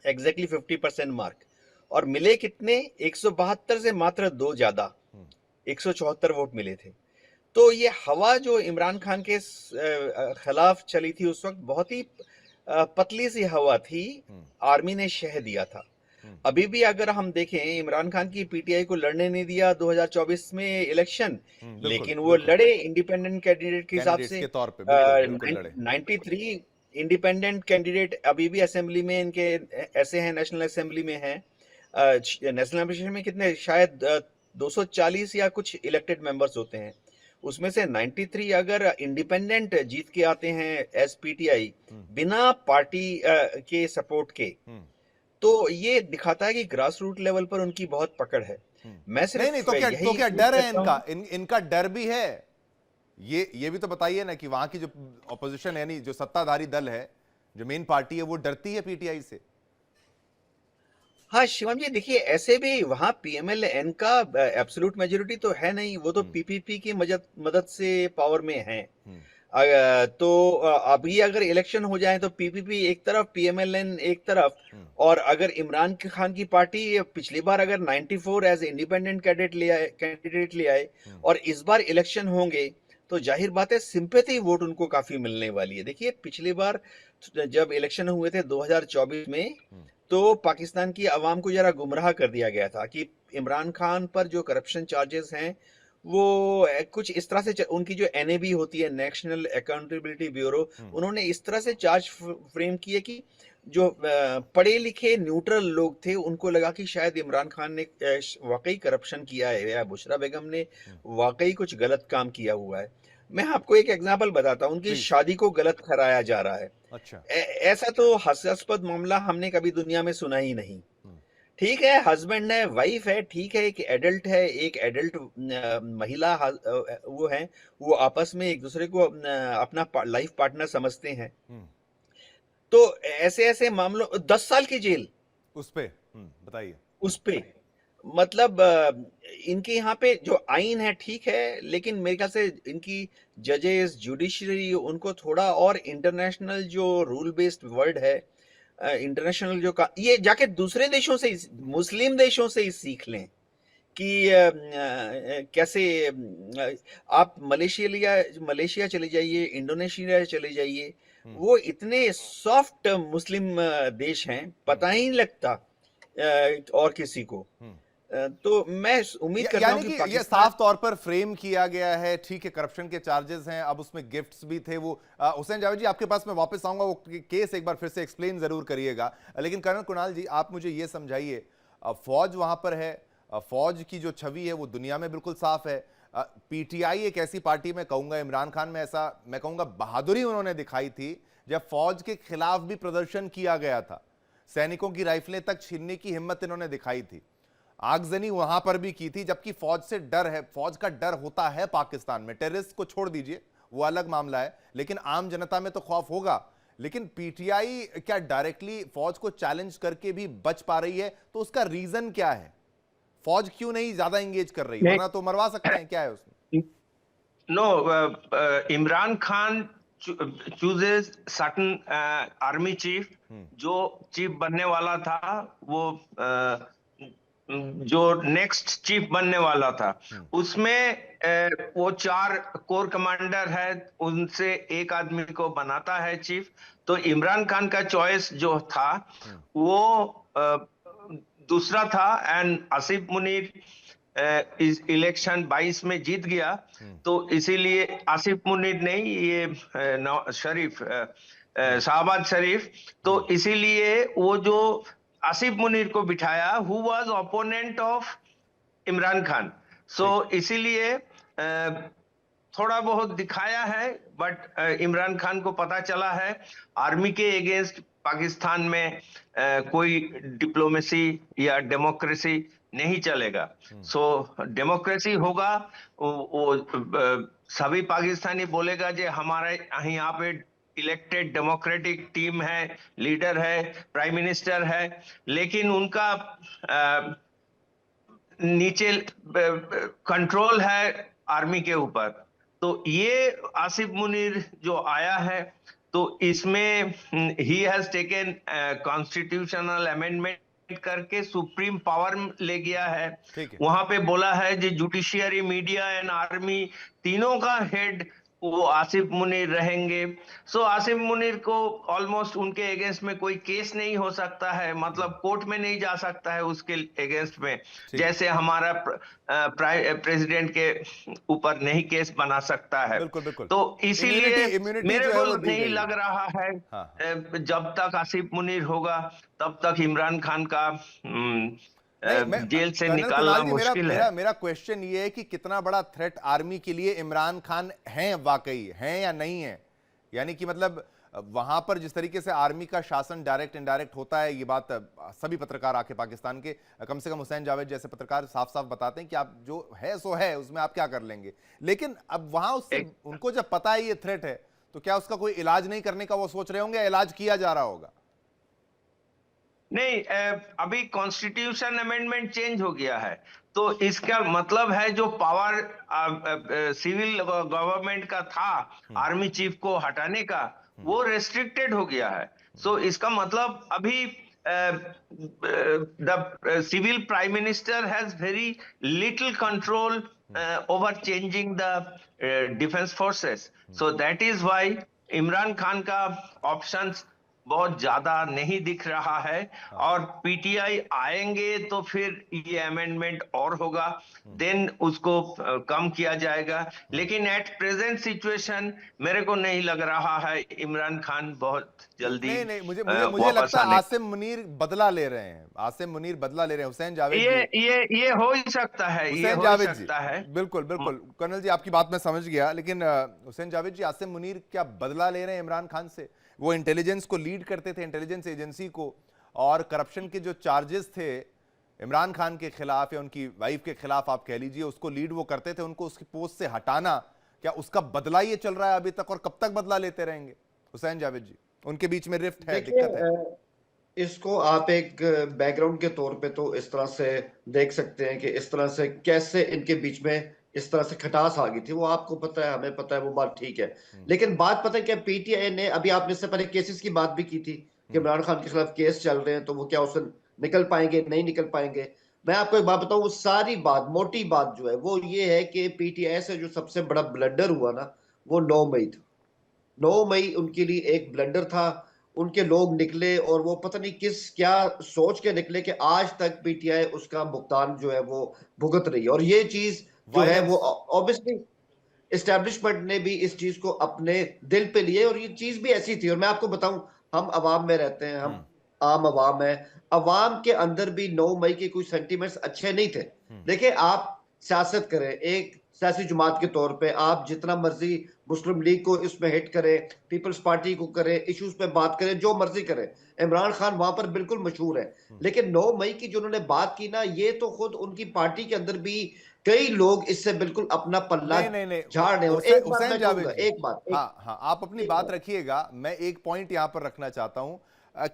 Speaker 5: एग्जैक्टली 50% मार्क। और मिले कितने? 172 से मात्र 2 ज्यादा, 174 वोट मिले थे। तो ये हवा जो इमरान खान के खिलाफ चली थी उस वक्त, बहुत ही पतली सी हवा थी, आर्मी ने शह दिया था। अभी भी अगर हम देखें, इमरान खान की पीटीआई को लड़ने नहीं दिया 2024 में इलेक्शन, लेकिन वो लड़े इंडिपेंडेंट कैंडिडेट के हिसाब से। 93 इंडिपेंडेंट कैंडिडेट अभी भी असेंबली में इनके ऐसे हैं, नेशनल असेंबली में हैं। नेशनल असेंबली में कितने, शायद 240 या कुछ इलेक्टेड मेंबर्स होते हैं, उसमें से 93 अगर इंडिपेंडेंट जीत के आते हैं एस पीटीआई बिना पार्टी के सपोर्ट के, तो ये दिखाता है कि ग्रास रूट लेवल पर उनकी बहुत पकड़ है। मैं सिर्फ
Speaker 1: नहीं तो क्या डर है इनका? इनका डर भी है, ये भी तो बताइए ना कि वहां की जो ऑपोजिशन है, यानी जो सत्ताधारी दल है, जो मेन पार्टी है, वो डरती है पीटीआई से।
Speaker 5: हाँ शिवम जी, देखिए ऐसे भी वहां पीएमएल-एन का एब्सोल्यूट मेजोरिटी तो है नहीं, वो तो पीपीपी की मदद से पावर में है। तो अभी अगर इलेक्शन हो जाए तो पीपीपी एक तरफ, पीएमएल-एन एक तरफ, और अगर इमरान खान की पार्टी पिछली बार अगर 94 एज इंडिपेंडेंट कैंडिडेट ले आए और इस बार इलेक्शन होंगे, तो जाहिर बात है सिंपैथी वोट उनको काफी मिलने वाली है। देखिए पिछली बार जब इलेक्शन हुए थे 2024 में, तो पाकिस्तान की आवाम को जरा गुमराह कर दिया गया था कि इमरान खान पर जो करप्शन चार्जेस हैं वो कुछ इस तरह से, उनकी जो एनएबी होती है, नेशनल अकाउंटेबिलिटी ब्यूरो, उन्होंने इस तरह से चार्ज फ्रेम किए कि जो पढ़े लिखे न्यूट्रल लोग थे उनको लगा कि शायद इमरान खान ने वाकई करप्शन किया है या बुशरा बेगम ने वाकई कुछ गलत काम किया हुआ है। मैं आपको एक एग्जांपल बताता हूँ, उनकी शादी को गलत ठहराया जा रहा है।
Speaker 1: अच्छा।
Speaker 5: ऐसा तो हास्यास्पद मामला हमने कभी दुनिया में सुना ही नहीं। ठीक है, हस्बैंड है, वाइफ है, ठीक है, एक एडल्ट है, एक एडल्ट महिला वो है, वो आपस में एक दूसरे को अपना लाइफ पार्टनर समझते हैं। तो ऐसे मामलों 10 साल की जेल
Speaker 1: उस पे, बताइए।
Speaker 5: उस पे मतलब इनके यहाँ पे जो आइन है ठीक है, लेकिन मेरे ख्याल से इनकी जजेस, जुडिशरी, उनको थोड़ा और इंटरनेशनल जो रूल बेस्ड वर्ल्ड है, इंटरनेशनल जो ये जाके दूसरे देशों से, मुस्लिम देशों से ही सीख लें कि कैसे आप मलेशिया चले जाइए, इंडोनेशिया चले जाइए, वो इतने सॉफ्ट मुस्लिम देश हैं, पता ही नहीं लगता और किसी को। तो मैं उम्मीद करता हूं कि
Speaker 1: ये साफ तौर पर फ्रेम किया गया है। ठीक है, करप्शन के चार्जेस हैं, अब उसमें गिफ्ट्स भी थे। वो हुसैन जावेद जी, आपके पास मैं वापस आऊंगा, वो केस एक बार फिर से एक्सप्लेन जरूर करिएगा। लेकिन कर्नल कुणाल जी, आप मुझे ये समझाइए, फौज वहां पर है, फौज की जो छवि है वो दुनिया में बिल्कुल साफ है। पीटीआई एक ऐसी पार्टी, मैं कहूंगा इमरान खान में ऐसा, मैं कहूंगा बहादुरी उन्होंने दिखाई थी जब फौज के खिलाफ भी प्रदर्शन किया गया था, सैनिकों की राइफलें तक छीनने की हिम्मत इन्होंने दिखाई थी, आगजनी वहां पर भी की थी, जबकि फौज से डर है, फौज का डर होता है पाकिस्तान में। टेररिस्ट को छोड़ दीजिए, वो अलग मामला है, लेकिन आम जनता में तो खौफ होगा। लेकिन पीटीआई क्या डायरेक्टली फौज को चैलेंज करके भी बच पा रही है, तो उसका रीजन क्या है? फौज क्यों नहीं ज्यादा एंगेज कर रही है? वरना तो मरवा सकते हैं, क्या है उसमें?
Speaker 6: No, Imran Khan chooses certain army chief, जो चीफ बनने वाला था, वो जो नेक्स्ट चीफ बनने वाला था, उसमें वो 4 कोर कमांडर है, उनसे एक आदमी को बनाता है चीफ। तो इमरान खान का चॉइस जो था वो दूसरा था, एंड आसिफ मुनीर इस इलेक्शन 22 में जीत गया, तो इसीलिए आसिफ मुनीर नहीं, ये शरीफ, शाहबाज शरीफ, तो इसीलिए वो जो आसिफ मुनीर को बिठाया, who was opponent of Imran Khan. So इसीलिए थोड़ा बहुत दिखाया है, बट इमरान खान को पता चला है आर्मी के अगेंस्ट पाकिस्तान में कोई डिप्लोमेसी या डेमोक्रेसी नहीं चलेगा। सो डेमोक्रेसी होगा, वो सभी पाकिस्तानी बोलेगा जे हमारे यहाँ पे इलेक्टेड डेमोक्रेटिक टीम है, लीडर है, प्राइम मिनिस्टर है, लेकिन उनका नीचे कंट्रोल है आर्मी के ऊपर। तो ये आसिफ मुनीर जो आया है, तो इसमें he has taken constitutional amendment करके सुप्रीम पावर ले गया है। वहां पे बोला है कि जुडिशियरी, मीडिया एंड आर्मी तीनों का हेड वो आसिफ मुनीर रहेंगे। सो आसिफ मुनीर को ऑलमोस्ट उनके अगेंस्ट में कोई केस नहीं हो सकता है, मतलब कोर्ट में नहीं जा सकता है उसके अगेंस्ट में, जैसे हमारा प्रेसिडेंट के ऊपर नहीं केस बना सकता है।
Speaker 1: बिल्कुल, बिल्कुल।
Speaker 6: तो इसीलिए मेरे को नहीं लग रहा है जब तक आसिफ मुनीर होगा तब तक इमरान खान का जेल से निकालना मुश्किल है।
Speaker 1: मेरा क्वेश्चन ये है कि कितना बड़ा थ्रेट आर्मी के लिए इमरान खान हैं, वाकई हैं या नहीं है? यानी कि मतलब वहां पर जिस तरीके से आर्मी का शासन डायरेक्ट इनडायरेक्ट होता है, ये बात सभी पत्रकार आके पाकिस्तान के, कम से कम हुसैन जावेद जैसे पत्रकार साफ साफ बताते हैं कि आप जो है सो है, उसमें आप क्या कर लेंगे। लेकिन अब वहां उससे उनको जब पता है ये थ्रेट है, तो क्या उसका कोई इलाज नहीं करने का वो सोच रहे होंगे, इलाज किया जा रहा होगा?
Speaker 6: नहीं, अभी कॉन्स्टिट्यूशन अमेंडमेंट चेंज हो गया है, तो इसका मतलब है जो पावर सिविल गवर्नमेंट का था आर्मी चीफ को हटाने का, वो रेस्ट्रिक्टेड हो गया है। सो इसका मतलब अभी the civil prime minister has very little control over changing the defence forces. So that is why Imran Khan का ऑप्शंस बहुत ज्यादा नहीं दिख रहा है, और पीटीआई आएंगे तो फिर ये अमेंडमेंट और होगा, देन उसको कम किया जाएगा। लेकिन एट प्रेजेंट सिचुएशन मेरे को नहीं लग रहा है इमरान खान बहुत जल्दी
Speaker 1: नहीं, मुझे लगता है आसिम मुनीर बदला ले रहे हैं, आसिम मुनीर बदला ले रहे हैं। हुसैन जावेद
Speaker 6: ये हो ही सकता है, ये हो ही सकता है।
Speaker 1: बिल्कुल बिल्कुल कर्नल जी, आपकी बात मैं समझ गया, लेकिन हुसैन जावेद जी, आसिम मुनीर क्या बदला ले रहे हैं इमरान खान से? वो इंटेलिजेंस को लीड करते थे, इंटेलिजेंस एजेंसी को, और करप्शन के जो चार्जेस थे इमरान खान के खिलाफ या उनकी वाइफ के खिलाफ आप कह लीजिए, उसको लीड वो करते थे, उनको उसकी पोस्ट से हटाना, क्या उसका बदला ये चल रहा है अभी तक, और कब तक बदला लेते रहेंगे? हुसैन जावेद जी, उनके बीच में रिफ्ट है, दिक्कत है।
Speaker 4: इसको आप एक बैकग्राउंड के तौर पे तो इस तरह से देख सकते हैं कि इस तरह से कैसे इनके बीच में इस तरह से खटास आ गई थी, वो आपको पता है, हमें पता है, वो बात ठीक है। लेकिन बात पता है क्या, पीटीआई ने, अभी आपने इससे पहले केसेस की बात भी की थी कि इमरान खान के खिलाफ केस चल रहे हैं, तो वो क्या उससे निकल पाएंगे, नहीं निकल पाएंगे। मैं आपको एक बात बताऊं, वो सारी बात, मोटी बात जो है वो ये है कि पीटीआई से जो सबसे बड़ा ब्लंडर हुआ ना, वो 9 मई था। 9 मई उनके लिए एक ब्लंडर था। उनके लोग निकले और वो पता नहीं किस क्या सोच के निकले कि आज तक पीटीआई उसका भुगतान जो है वो भुगत रही है। और ये चीज जो है वो ऑब्वियसली एस्टेब्लिशमेंट ने भी इस चीज को अपने दिल पे लिए, और ये चीज भी ऐसी थी। और मैं आपको बताऊं, हम अवाम में रहते हैं, हम आम अवाम है, अवाम के अंदर भी 9 मई के कुछ सेंटीमेंट्स अच्छे नहीं थे। देखिए, आप सियासत करें, एक सियासी जमात के तौर पे आप जितना मर्जी मुस्लिम लीग को इसमें हिट करें, पीपल्स पार्टी को करें, इश्यूज पे बात करें, जो मर्जी करें, इमरान खान वहां पर बिल्कुल मशहूर है। लेकिन 9 मई की जो उन्होंने बात की ना, ये तो खुद उनकी पार्टी के अंदर भी कई लोग इससे बिल्कुल अपना पल्ला
Speaker 1: नहीं
Speaker 4: झाड़ रहे हैं। और
Speaker 1: हुसैन
Speaker 4: एक बात
Speaker 1: हुसैन
Speaker 4: मैं
Speaker 1: जावेद
Speaker 4: कहूंगा,
Speaker 1: जी,
Speaker 4: एक बात,
Speaker 1: हाँ आप अपनी
Speaker 4: एक
Speaker 1: बात
Speaker 4: बात।
Speaker 1: रखिएगा, मैं एक पॉइंट यहां पर रखना चाहता हूं।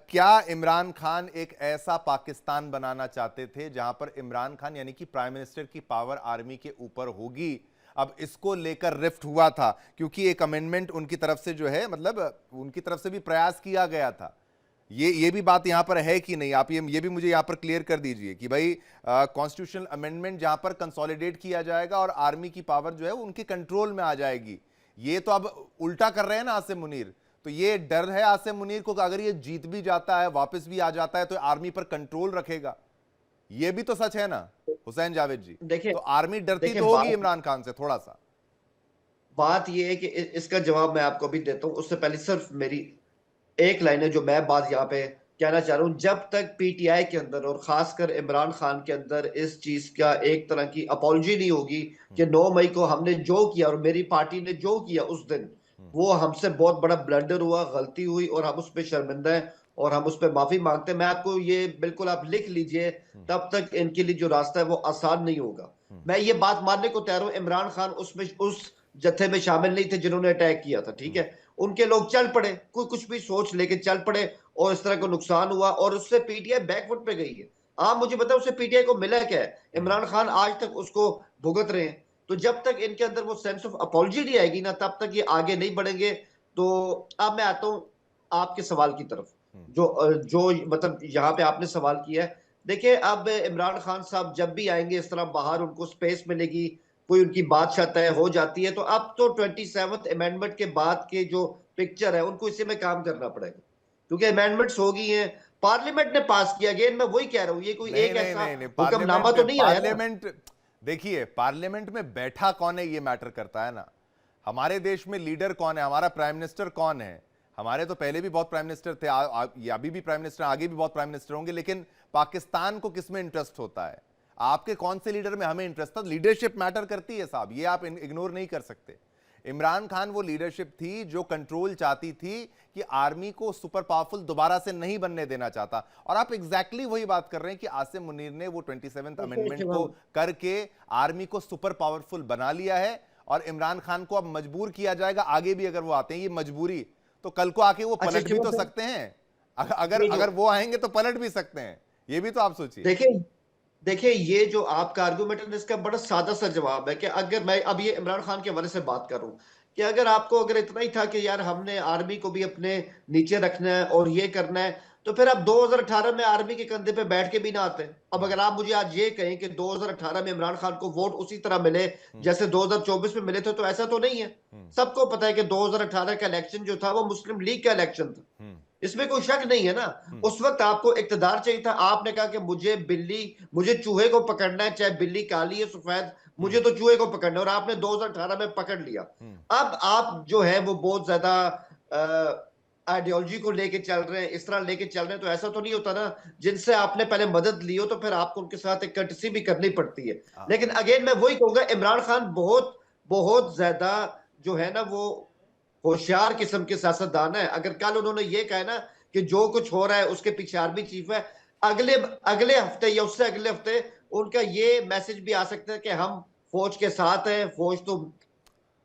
Speaker 1: क्या इमरान खान एक ऐसा पाकिस्तान बनाना चाहते थे जहां पर इमरान खान यानी कि प्राइम मिनिस्टर की पावर आर्मी के ऊपर होगी? अब इसको लेकर रिफ्ट हुआ था क्योंकि एक अमेंडमेंट उनकी तरफ से जो है, मतलब उनकी तरफ से भी प्रयास किया गया था। ये भी बात यहां पर है कि नहीं? आप ये भी मुझे यहां पर क्लियर कर दीजिए कि भाई कॉन्स्टिट्यूशनल अमेंडमेंट जहां पर कंसोलिडेट किया जाएगा और आर्मी की पावर जो है वो उनके कंट्रोल में आ जाएगी। ये तो अब उल्टा कर रहे हैं ना आसिम मुनीर। तो ये डर है आसिम मुनीर को कि अगर ये जीत भी जाता है, वापस भी आ जाता है, तो आर्मी पर कंट्रोल रखेगा। ये भी तो सच है ना हुसैन जावेद जी?
Speaker 4: देखिए,
Speaker 1: तो आर्मी डरती
Speaker 4: देखिए
Speaker 1: तो होगी
Speaker 4: बात
Speaker 1: इमरान खान से थोड़ा सा।
Speaker 4: बात ये है कि इसका जवाब मैं आपको भी देता हूं। उससे पहले सिर्फ मेरी एक लाइन है जो मैं बात यहाँ पे कहना चाह रहा हूं। जब तक पीटीआई के अंदर और खासकर इमरान खान के अंदर इस चीज का एक तरह की अपॉलजी नहीं होगी कि 9 मई को हमने जो किया और मेरी पार्टी ने जो किया उस दिन, वो हमसे बहुत बड़ा ब्लंडर हुआ, गलती हुई और हम उस पर शर्मिंदा हैं और हम उस पर माफी मांगते हैं। मैं आपको ये बिल्कुल आप लिख लीजिए, तब तक इनके लिए जो रास्ता है वो आसान नहीं होगा। मैं ये बात मानने को तैयार हूं, इमरान खान उसमें उस जत्थे में शामिल नहीं थे जिन्होंने अटैक किया था, ठीक है। उनके लोग चल पड़े, कोई कुछ भी सोच लेके चल पड़े और इस तरह का नुकसान हुआ और उससे पीटीआई बैकफुट पे गई है। आप मुझे बताओ उससे पीटीआई को मिला क्या है? इमरान खान आज तक उसको भुगत रहे हैं। तो जब तक इनके अंदर वो सेंस ऑफ अपॉलजी नहीं आएगी ना, तब तक ये आगे नहीं बढ़ेंगे। तो अब मैं आता हूं आपके सवाल की तरफ, जो मतलब यहाँ पे आपने सवाल किया है। देखिए, अब इमरान खान साहब जब भी आएंगे इस तरह बाहर, उनको स्पेस मिलेगी, कोई उनकी बादशाह तय हो जाती है, तो अब तो 27th अमेंडमेंट के बाद के जो पिक्चर है उनको इसी में काम करना पड़ेगा, क्योंकि अमेंडमेंट्स हो गई हैं, पार्लियामेंट ने पास किया। अगेन मैं वही कह रहा हूं, ये कोई
Speaker 1: नहीं
Speaker 4: एक
Speaker 1: नहीं
Speaker 4: ऐसा
Speaker 1: नहीं, नहीं
Speaker 4: हुक्मनामा तो नहीं आया ना।
Speaker 1: पार्लियामेंट देखिए, पार्लियामेंट में बैठा कौन है ये मैटर करता है ना। हमारे देश में लीडर कौन है, हमारा प्राइम मिनिस्टर कौन है। हमारे तो पहले भी बहुत प्राइम मिनिस्टर थे, अभी भी प्राइम मिनिस्टर, आगे भी बहुत प्राइम मिनिस्टर होंगे, लेकिन पाकिस्तान को किसमें इंटरेस्ट होता है? आपके कौन से लीडर में हमें इंटरेस्ट था? लीडरशिप मैटर करती है साहब, ये आप इग्नोर नहीं कर सकते। इमरान खान वो लीडरशिप थी जो कंट्रोल चाहती थी कि आर्मी को सुपर पावरफुल दोबारा से नहीं बनने देना चाहता। और आप एग्जैक्टली वही बात कर रहे हैं कि आसिम मुनीर ने वो 27th अमेंडमेंट को करके आर्मी को सुपर पावरफुल बना लिया है और इमरान खान को अब मजबूर किया जाएगा। आगे भी अगर वो आते हैं, ये मजबूरी तो कल को आके वो पलट भी तो सकते हैं। अगर वो आएंगे तो पलट भी सकते हैं, ये भी तो आप सोचिए।
Speaker 4: देखिए, ये जो आपका आर्गुमेंट है इसका बड़ा सादा सा जवाब है कि अगर मैं अब ये इमरान खान के हवाले से बात करूं कि अगर आपको अगर इतना ही था कि यार हमने आर्मी को भी अपने नीचे रखना है और ये करना है, तो फिर आप 2018 में आर्मी के कंधे पे बैठ के भी ना आते। अब अगर आप मुझे आज ये कहें कि 2018 में इमरान खान को वोट उसी तरह मिले जैसे 2024 में मिले थे, तो ऐसा तो नहीं है। सबको पता है कि 2018 का इलेक्शन जो था वो मुस्लिम लीग का इलेक्शन था, इसमें कोई शक नहीं है ना। उस वक्त आपको इक्तदार चाहिए था, आपने कहा कि मुझे चूहे को पकड़ना है, चाहे बिल्ली काली है सफेद, मुझे तो चूहे को पकड़ना है, और आपने 2018 में पकड़ लिया। अब आप जो है वो बहुत ज्यादा आइडियोलॉजी को लेके चल रहे हैं, इस तरह लेके चल रहे हैं, तो ऐसा तो नहीं होता ना। जिनसे आपने पहले मदद ली हो तो फिर आपको उनके साथ एक कर्टसी भी करनी पड़ती है। लेकिन अगेन मैं वही कहूंगा, इमरान खान बहुत बहुत ज्यादा जो है ना वो होशियार किस्म के सियासतदान है। अगर कल उन्होंने ये कहा ना कि जो कुछ हो रहा है उसके पीछे आर्मी चीफ है, अगले हफ्ते या उससे अगले हफ्ते उनका ये मैसेज भी आ सकता है कि हम फौज के साथ हैं, फौज तो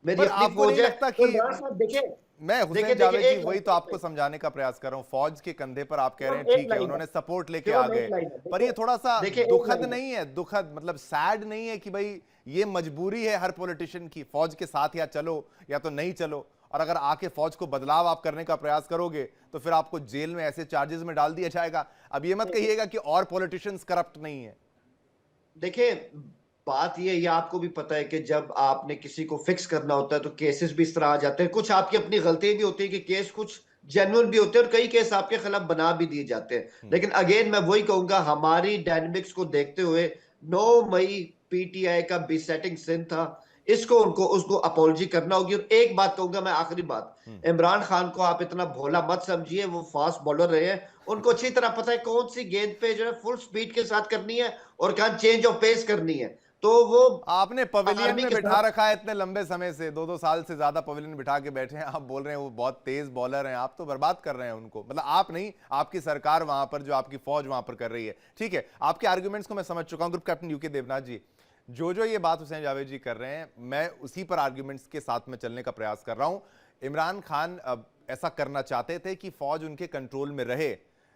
Speaker 4: मेरी अपनी फौज है। तो इमरान साहब देखिए,
Speaker 1: मैं हुसैन जावेद जी वही तो आपको समझाने का प्रयास कर रहा हूं। फौज के कंधे पर आप कह रहे हैं ठीक है, उन्होंने सपोर्ट लेके आ गए, पर ये थोड़ा सा दुखद नहीं है? दुखद मतलब सैड नहीं है कि भाई ये मजबूरी है हर पॉलिटिशियन की, फौज के साथ या चलो या तो नहीं चलो। और अगर आके फौज को बदलाव आप करने का प्रयास करोगे तो फिर आपको जेल में ऐसे चार्जेस में डाल दिया जाएगा। अब ये मत कहिएगा कि और पॉलिटिशियंस करप्ट नहीं है।
Speaker 4: देखिए, बात ये आपको भी पता है कि जब आपने किसी को फिक्स करना होता है तो केसेस भी इस तरह आ जाते हैं। कुछ आपकी अपनी गलती भी होती है कि केस कुछ जेन्युइन भी होते हैं और कई केस आपके खिलाफ बना भी दिए जाते हैं। लेकिन अगेन मैं वही कहूंगा, हमारी डायनेमिक्स को देखते हुए 9 मई पीटीआई का बीसेटिंग सिन था, इसको उसको अपॉलजी करना होगी। और एक बात कहूंगा मैं, आखिरी बात, इमरान खान को आप इतना भोला मत समझिए। वो फास्ट बॉलर रहे हैं, उनको अच्छी तरह पता है कौन सी गेंद पे जो है फुल स्पीड के साथ करनी है और कहां चेंज ऑफ पेस करनी है। तो वो
Speaker 1: आपने पवेलियन में बिठा रखा है इतने लंबे समय से, 2-2 साल से ज्यादा पवेलियन बिठा के बैठे हैं। आप बोल रहे हैं वो बहुत तेज बॉलर हैं, आप तो बर्बाद कर रहे हैं उनको। मतलब आप नहीं, आपकी सरकार वहां पर, जो आपकी फौज वहां पर कर रही है। ठीक है, आपके आर्गुमेंट्स को मैं समझ चुका हूं। ग्रुप कैप्टन यूके देवनाथ जी, जो ये बात हुसैन जावेद जी कर रहे हैं, मैं उसी पर आर्ग्यूमेंट्स के साथ में चलने का प्रयास कर रहा हूं। इमरान खान अब ऐसा करना चाहते थे कि फौज उनके कंट्रोल में रहे,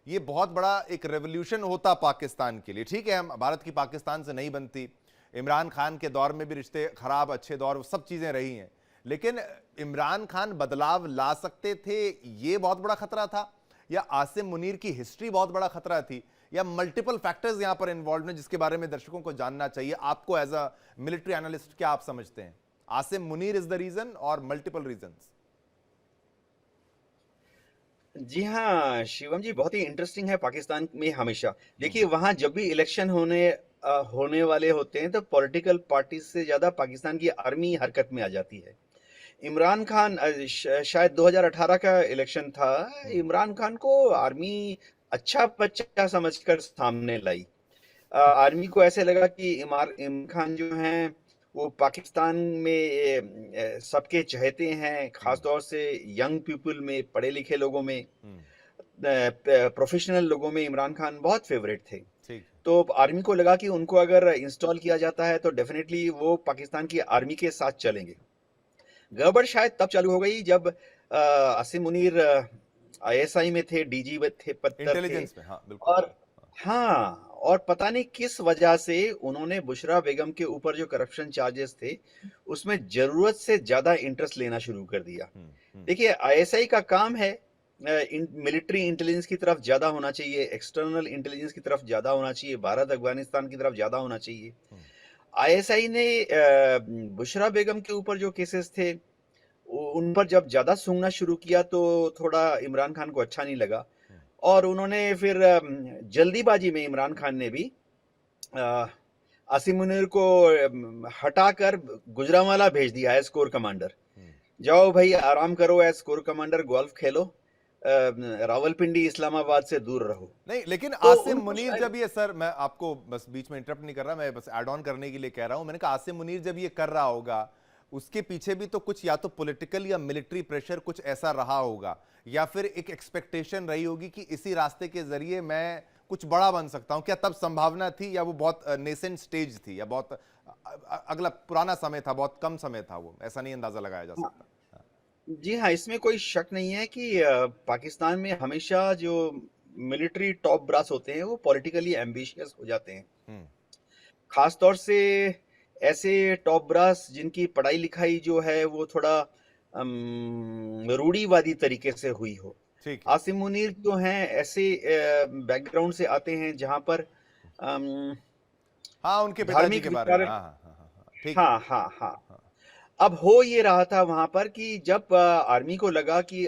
Speaker 1: ये बहुत बड़ा एक रेवोल्यूशन होता पाकिस्तान के लिए। ठीक है, हम भारत की पाकिस्तान से नहीं बनती, इमरान खान के दौर में भी रिश्ते खराब अच्छे दौर सब चीजें रही हैं, लेकिन इमरान खान बदलाव ला सकते थे, ये बहुत बड़ा खतरा था, या आसिम मुनीर की हिस्ट्री बहुत बड़ा खतरा थी, या मल्टीपल फैक्टर्स यहां पर इन्वॉल्व हैं जिसके बारे में दर्शकों को जानना चाहिए। आपको एज अ मिलिट्री एनालिस्ट क्या आप समझते हैं, Asim Munir is the reason और मल्टीपल रीजंस?
Speaker 5: जी हाँ शिवम जी, बहुत ही इंटरेस्टिंग है पाकिस्तान में हमेशा। देखिए वहां जब भी इलेक्शन होने वाले होते हैं तो पॉलिटिकल पार्टी से ज्यादा पाकिस्तान की आर्मी हरकत में आ जाती है। इमरान खान शायद 2018 का इलेक्शन था, इमरान खान को आर्मी अच्छा बच्चा समझकर सामने लाई। आर्मी को ऐसे लगा कि इमरान खान जो हैं वो पाकिस्तान में सबके चहेते हैं, खासतौर से यंग पीपल में, पढ़े लिखे लोगों में, प्रोफेशनल लोगों में इमरान खान बहुत फेवरेट थे। तो आर्मी को लगा कि उनको अगर इंस्टॉल किया जाता है तो डेफिनेटली वो पाकिस्तान की आर्मी के साथ चलेंगे। गड़बड़ शायद तब चालू हो गई जब आसिम मुनीर आईएसआई में थे, डीजी थे,
Speaker 1: इंटेलिजेंस में। हाँ, बिल्कुल।
Speaker 5: और पता नहीं किस वजह से उन्होंने बुशरा बेगम के ऊपर जो करप्शन चार्जेस थे उसमें जरूरत से ज्यादा इंटरेस्ट लेना शुरू कर दिया। देखिए आईएसआई का काम है मिलिट्री इंटेलिजेंस की तरफ ज्यादा होना चाहिए, एक्सटर्नल इंटेलिजेंस की तरफ ज्यादा होना चाहिए, भारत अफगानिस्तान की तरफ ज्यादा होना चाहिए। आईएसआई ने बुशरा बेगम के ऊपर जो केसेस थे उन पर जब ज्यादा सूंघना शुरू किया तो थोड़ा इमरान खान को अच्छा नहीं लगा, और उन्होंने फिर जल्दीबाजी में इमरान खान ने भी आसिम मुनीर को हटाकर गुजरांवाला भेज दिया एज कोर कमांडर। जाओ भाई आराम करो एज कोर कमांडर, गोल्फ खेलो, रावलपिंडी इस्लामाबाद से दूर रहो।
Speaker 1: नहीं, लेकिन
Speaker 5: तो
Speaker 1: आसिम मुनीर जब ये, सर मैं आपको बस बीच में इंटरप्ट नहीं कर रहा, मैं बस ऐड ऑन करने के लिए कह रहा हूं, मैंने कहा आसिम मुनीर जब ये कर रहा होगा उसके पीछे भी तो कुछ या तो पॉलिटिकल या मिलिट्री प्रेशर कुछ ऐसा रहा होगा, या फिर एक एक्सपेक्टेशन रही होगी कि इसी रास्ते के जरिए मैं कुछ बड़ा बन सकता हूं। क्या तब संभावना थी, या वो बहुत नेसेंट स्टेज थी, या बहुत अगला पुराना समय था, बहुत कम समय था वो, ऐसा नहीं अंदाजा लगाया जा सकता?
Speaker 5: जी हाँ, इसमें कोई शक नहीं है कि पाकिस्तान में हमेशा जो मिलिट्री टॉप ब्रास होते हैं वो पॉलिटिकली एम्बिशियस हो जाते हैं। खासतौर से ऐसे टॉप ब्रास जिनकी पढ़ाई लिखाई जो है वो थोड़ा रूढ़िवादी तरीके से हुई हो। आसिम मुनीर जो हैं ऐसे बैकग्राउंड से आते हैं जहां पर
Speaker 1: हाँ, उनके पिताजी के बारे में।
Speaker 5: हाँ। अब हो ये रहा था वहां पर कि जब आर्मी को लगा कि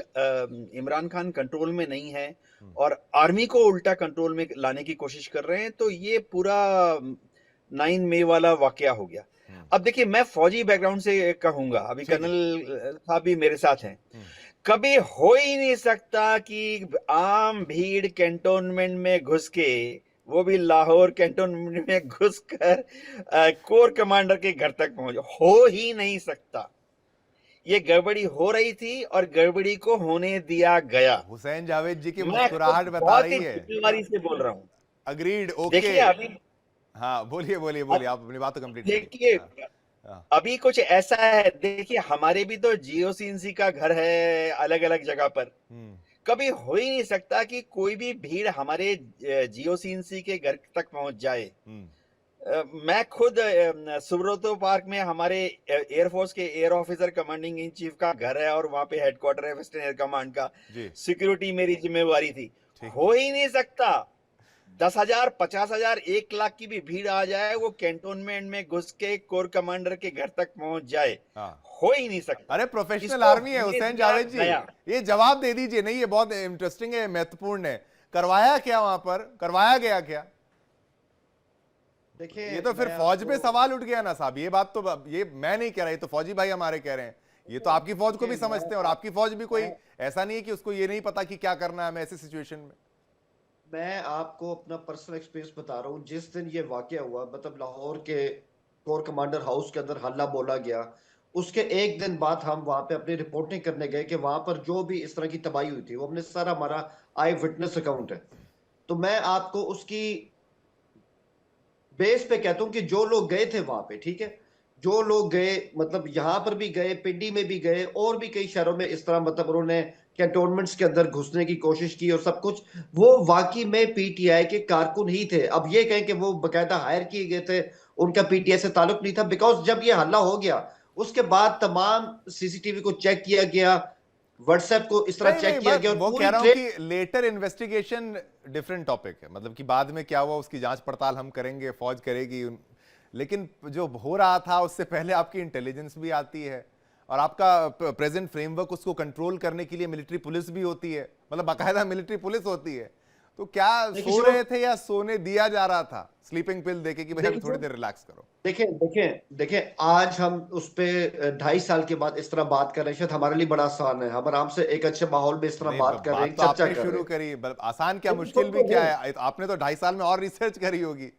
Speaker 5: इमरान खान कंट्रोल में नहीं है और आर्मी को उल्टा कंट्रोल में लाने की कोशिश कर रहे हैं, तो ये पूरा 9 मई वाला वाकया हो गया। अब देखिए मैं फौजी बैकग्राउंड से कहूंगा, अभी कर्नल साहब भी मेरे साथ हैं, कभी हो ही नहीं सकता कि आम भीड़ कैंटोनमेंट में घुस के, वो भी लाहौर कैंटोनमेंट में घुसकर कोर कमांडर के घर तक पहुंच, हो ही नहीं सकता। ये गड़बड़ी हो रही थी और गड़बड़ी को होने दिया गया।
Speaker 1: हुसैन जावेद जी की मुस्कुराहट बता रही है।
Speaker 5: जिम्मेदारी से बोल रहा हूं।
Speaker 1: Agreed, okay.
Speaker 5: देखिए अभी,
Speaker 1: हाँ बोलिए आप अपनी बात तो कंप्लीट कीजिए।
Speaker 5: देखिए अभी कुछ ऐसा है, देखिए हमारे भी तो जीओसीएनसी का घर है अलग अलग जगह पर। कभी हो ही नहीं सकता कि कोई भी भीड़ हमारे जीओसीएनसी के घर तक पहुंच जाए। मैं खुद सुब्रतो पार्क में हमारे एयरफोर्स के air officer commanding in chief का घर है और वहां पे हेडक्वार्टर है वेस्टर्न एयर कमांड का, सिक्योरिटी मेरी जिम्मेवारी थी। हो ही नहीं सकता 10,000, 50,000, 1 लाख की भी भीड़ आ जाए, वो कैंटोनमेंट में घुस के कोर कमांडर के घर तक पहुंच जाए, हो ही नहीं सकता।
Speaker 1: अरे प्रोफेशनल आर्मी है हुसैन जावेद जी, ये जवाब दे दीजिए। नहीं, ये बहुत इंटरेस्टिंग है, महत्वपूर्ण है। करवाया क्या वहां पर, करवाया गया क्या? देखिए ये तो फिर फौज पे सवाल उठ गया ना साहब। ये बात तो ये मैं नहीं कह रहा, ये तो फौजी भाई हमारे कह रहे हैं। ये तो आपकी फौज को भी समझते हैं, और आपकी फौज भी कोई ऐसा नहीं है कि उसको ये नहीं पता कि क्या करना है हमें ऐसी सिचुएशन में।
Speaker 4: मैं आपको अपना पर्सनल एक्सपीरियंस बता रहा हूँ। जिस दिन ये वाकया हुआ, मतलब लाहौर के कोर कमांडर हाउस के अंदर हल्ला बोला गया, उसके एक दिन बाद हम वहां पे अपनी रिपोर्टिंग करने गए कि वहां पर जो भी इस तरह की तबाही हुई थी वो हमने सारा, हमारा आई विटनेस अकाउंट है। तो मैं आपको उसकी बेस पे कहता हूं कि जो लोग गए थे वहां पे, ठीक है, जो लोग गए, मतलब यहां पर भी गए, पिंडी में भी गए, और भी कई शहरों में इस तरह मतलब उन्होंने कैंटोनमेंट्स के अंदर घुसने की कोशिश की और सब कुछ, वो वाकई में पीटीआई के कारकुन ही थे। अब ये कहें कि वो बकायदा हायर किए गए थे, उनका पीटीआई से ताल्लुक नहीं था, बिकॉज जब ये हल्ला हो गया उसके बाद तमाम सीसीटीवी को चेक किया गया, व्हाट्सएप को इस तरह चेक किया गया, और
Speaker 1: वो
Speaker 4: पूरी
Speaker 1: कह रहा हूं कि लेटर इन्वेस्टिगेशन डिफरेंट टॉपिक है, मतलब कि बाद में क्या हुआ उसकी जांच पड़ताल हम करेंगे, फौज करेगी, लेकिन जो हो रहा था उससे पहले आपकी इंटेलिजेंस भी आती है और आपका प्रेजेंट फ्रेमवर्क उसको कंट्रोल करने के लिए मिलिट्री पुलिस भी होती है, मतलब बाकायदा मिलिट्री पुलिस होती है। तो क्या सो रहे थे या सोने दिया जा रहा था स्लीपिंग पिल देके कि भाई अभी थोड़ी देर रिलैक्स करो?
Speaker 4: देखें आज हम उस पे 2.5 साल के बाद इस तरह बात कर रहे हैं, शायद हमारे लिए बड़ा आसान है, हम आराम से एक अच्छे माहौल में इस तरह बात कर रहे हैं,
Speaker 1: तो
Speaker 4: चर्चा
Speaker 1: आपने
Speaker 4: कर रहे
Speaker 1: शुरू
Speaker 4: हैं।
Speaker 1: करी, आसान क्या मुश्किल भी क्या है, आपने तो 2.5 साल में और रिसर्च करी होगी।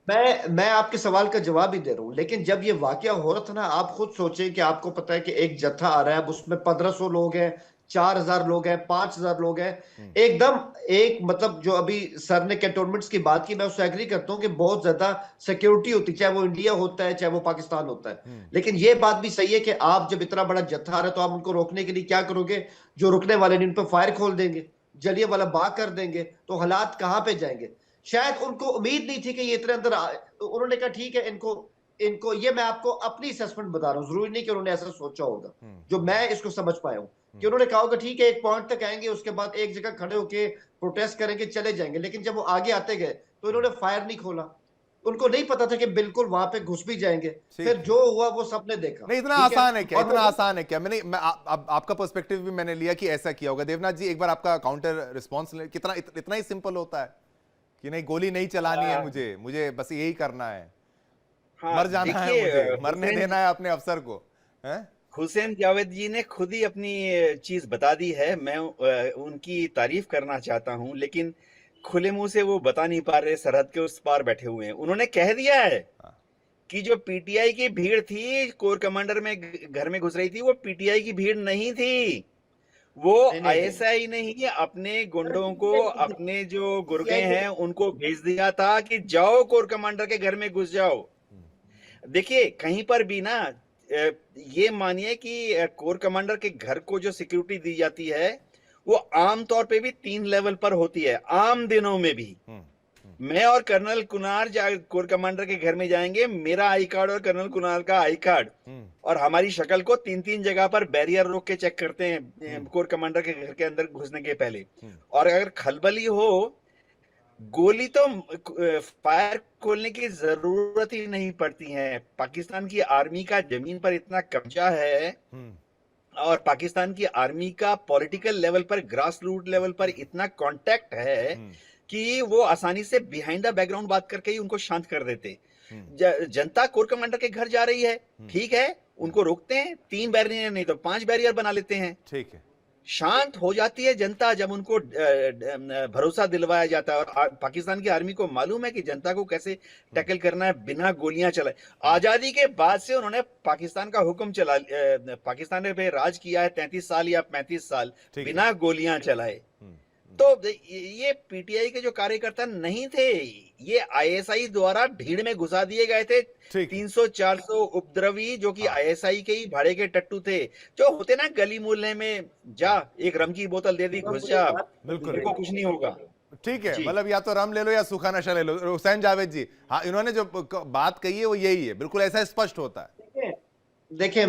Speaker 4: मैं आपके सवाल का जवाब ही दे रहा हूं, लेकिन जब ये वाकया हो रहा था ना, आप खुद सोचें कि आपको पता है कि एक जत्था आ रहा है, अब उसमें 1500 लोग हैं, 4000 लोग हैं, 5000 लोग हैं, एकदम एक मतलब जो अभी सर ने कैंटोनमेंट्स की बात की, मैं उससे एग्री करता हूं कि बहुत ज्यादा सिक्योरिटी होती है, चाहे वो इंडिया होता है चाहे वो पाकिस्तान होता है, लेकिन ये बात भी सही है कि आप जब इतना बड़ा जत्था आ रहा है तो आप उनको रोकने के लिए क्या करोगे? जो रुकने वाले नहीं उन पर फायर खोल देंगे, जलियांवाला बाग कर देंगे, तो हालात कहां पे जाएंगे? शायद उनको उम्मीद नहीं थी कि ये इतने अंदर उन्होंने कहा ठीक है, इनको ये मैं आपको अपनी असेसमेंट बता रहा हूं, जरूरी नहीं कि उन्होंने ऐसा सोचा होगा, जो मैं इसको समझ पाया हूं कि उन्होंने कहा होगा ठीक है एक पॉइंट तक आएंगे, उसके बाद एक जगह खड़े होके प्रोटेस्ट करेंगे, चले जाएंगे, लेकिन जब वो आगे आते गए तो इन्होंने फायर नहीं खोला, उनको नहीं पता था कि बिल्कुल वहां पे घुस भी जाएंगे, फिर जो हुआ वो सबने देखा।
Speaker 1: नहीं इतना आसान है क्या, इतना आसान है क्या? मैं आपका पर्सपेक्टिव भी मैंने लिया कि ऐसा किया होगा। देवनाथ जी एक बार आपका काउंटर रिस्पॉन्स कितना इतना ही सिंपल होता है कि नहीं गोली नहीं चलानी है, मुझे बस यही करना है, मर जाना है, मुझे मरने देना है अपने अफसर को, हैं?
Speaker 5: हुसैन जावेद जी ने खुद ही अपनी चीज बता दी है, मैं उनकी तारीफ करना चाहता हूं, लेकिन खुले मुंह से वो बता नहीं पा रहे, सरहद के उस पार बैठे हुए हैं। उन्होंने कह दिया है कि जो पीटीआई की भीड़ थी, कोर कमांडर में घर में घुस रही थी, वो पीटीआई की भीड़ नहीं थी, वो आईएसआई नहीं अपने गुंडों को, अपने जो गुर्गे हैं उनको भेज दिया था कि जाओ कोर कमांडर के घर में घुस जाओ। देखिए कहीं पर भी ना ये मानिए कि कोर कमांडर के घर को जो सिक्योरिटी दी जाती है वो आम तौर पे भी 3 लेवल पर होती है, आम दिनों में भी। मैं और कर्नल कुनार कोर कमांडर के घर में जाएंगे, मेरा आई कार्ड और कर्नल कुनार का आई कार्ड और हमारी शक्ल को 3-3 जगह पर बैरियर रोक के चेक करते हैं कोर कमांडर के घर के अंदर घुसने के पहले। और अगर खलबली हो, गोली तो फायर खोलने की जरूरत ही नहीं पड़ती है। पाकिस्तान की आर्मी का जमीन पर इतना कब्जा है और पाकिस्तान की आर्मी का पॉलिटिकल लेवल पर, ग्रास रूट लेवल पर इतना कांटेक्ट है कि वो आसानी से बिहाइंड द बैकग्राउंड बात करके ही उनको शांत कर देते। जनता कोर कमांडर के घर जा रही है, ठीक है, उनको रोकते हैं, 3 बैरियर नहीं तो 5 बैरियर बना लेते हैं,
Speaker 1: ठीक है,
Speaker 5: शांत हो जाती है जनता जब उनको भरोसा दिलवाया जाता है। और पाकिस्तान की आर्मी को मालूम है कि जनता को कैसे टैकल करना है बिना गोलियां चलाए। आजादी के बाद से उन्होंने पाकिस्तान का हुक्म चला, पाकिस्तान ने राज किया है 33 साल या 35 साल बिना गोलियां चलाए। तो ये पीटीआई के जो कार्यकर्ता नहीं थे, ये आईएसआई द्वारा भीड़ में घुसा दिए गए थे। 300-400 उपद्रवी जो कि आईएसआई के ही भाड़े के टट्टू थे, जो होते ना गली मोहल्ले में, जा एक रम की बोतल दे दी, घुस जा, बिल्कुल को कुछ नहीं होगा।
Speaker 1: ठीक है, मतलब या तो रम ले लो या सूखा नशा ले लो। हुसैन जावेद जी, हाँ, इन्होंने जो बात कही है वो यही है, बिल्कुल ऐसा स्पष्ट होता है।
Speaker 4: देखिए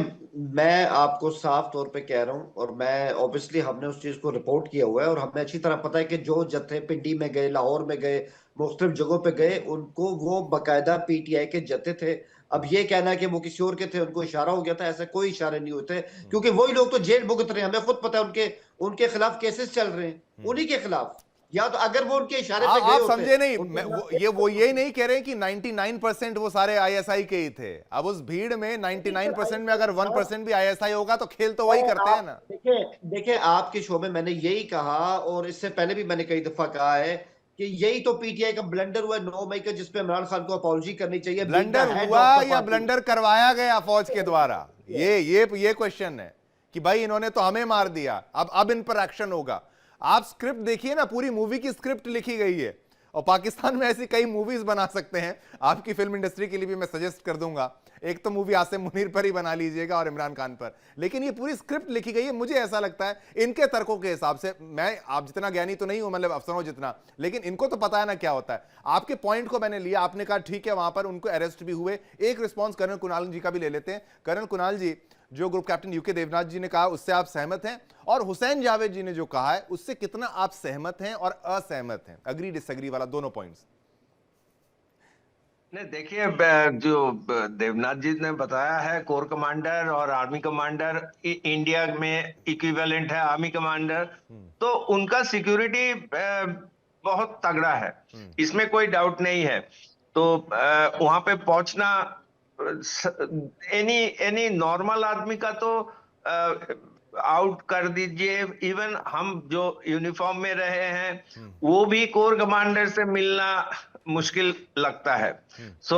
Speaker 4: मैं आपको साफ तौर पे कह रहा हूं, और मैं ऑब्वियसली हमने उस चीज को रिपोर्ट किया हुआ है और हमें अच्छी तरह पता है कि जो जत्थे पिंडी में गए, लाहौर में गए, मुख्तलिफ जगहों पे गए, उनको वो बाकायदा पीटीआई के जत्थे थे। अब ये कहना कि वो किसी और के थे, उनको इशारा हो गया था, ऐसे कोई इशारे नहीं होते, क्योंकि वही लोग तो जेल भुगत रहे हैं, हमें खुद पता है उनके खिलाफ केसेस चल रहे हैं, उन्हीं के खिलाफ। या तो अगर वो उनके इशारे पे गए
Speaker 1: आप समझे नहीं, वो यही नहीं कह रहे कि 99% वो सारे आईएसआई के ही थे। अब उस भीड़ में 99% में अगर 1% भी आईएसआई होगा तो खेल तो वही करते हैं ना।
Speaker 4: देखिए आपके शो में मैंने यही कहा, और इससे पहले भी मैंने कई दफा कहा है कि यही तो पीटीआई का ब्लंडर हुआ 9 मई का, जिसपे इमरान खान को अपॉलॉजी करनी चाहिए।
Speaker 1: ब्लंडर हुआ या ब्लंडर करवाया गया फौज के द्वारा, ये क्वेश्चन है कि भाई इन्होंने तो हमें मार दिया, अब इन पर एक्शन होगा। आप स्क्रिप्ट देखिए ना, पूरी मूवी की स्क्रिप्ट लिखी गई है और पाकिस्तान में ऐसी कई मूवीज बना सकते हैं। आपकी फिल्म इंडस्ट्री के लिए भी मैं सजेस्ट कर दूंगा, एक तो मूवी आसिम मुनीर पर ही बना लीजिएगा और इमरान खान पर, लेकिन ये पूरी स्क्रिप्ट लिखी गई है। मुझे ऐसा लगता है इनके तर्कों के हिसाब से, मैं आप जितना ज्ञानी तो नहीं हूं, मतलब अफसरों जितना, लेकिन इनको तो पता है ना क्या होता है। आपके पॉइंट को मैंने लिया, आपने कहा ठीक है, वहां पर उनको अरेस्ट भी हुए। एक रिस्पॉन्स कर्नल कुणाल जी का भी ले लेते हैं। कर्नल कुणाल जी, जो ग्रुप कैप्टन यूके देवनाथ जी ने कहा उससे आप सहमत हैं, और हुसैन जावेद जी ने जो कहा है उससे कितना आप सहमत हैं और असहमत हैं, अग्री डिसएग्री वाला दोनों पॉइंट्स?
Speaker 6: नहीं, देखिए, जो देवनाथ जी ने बताया है, कोर कमांडर और आर्मी कमांडर इंडिया में इक्विवेलेंट है आर्मी कमांडर, तो उनका सिक्योरिटी बहुत तगड़ा है, इसमें कोई डाउट नहीं है। तो वहां पे पहुंचना एनी नॉर्मल आदमी का तो आउट कर दीजिए, इवन हम जो यूनिफॉर्म में रहे हैं वो भी कोर कमांडर से मिलना मुश्किल लगता है। सो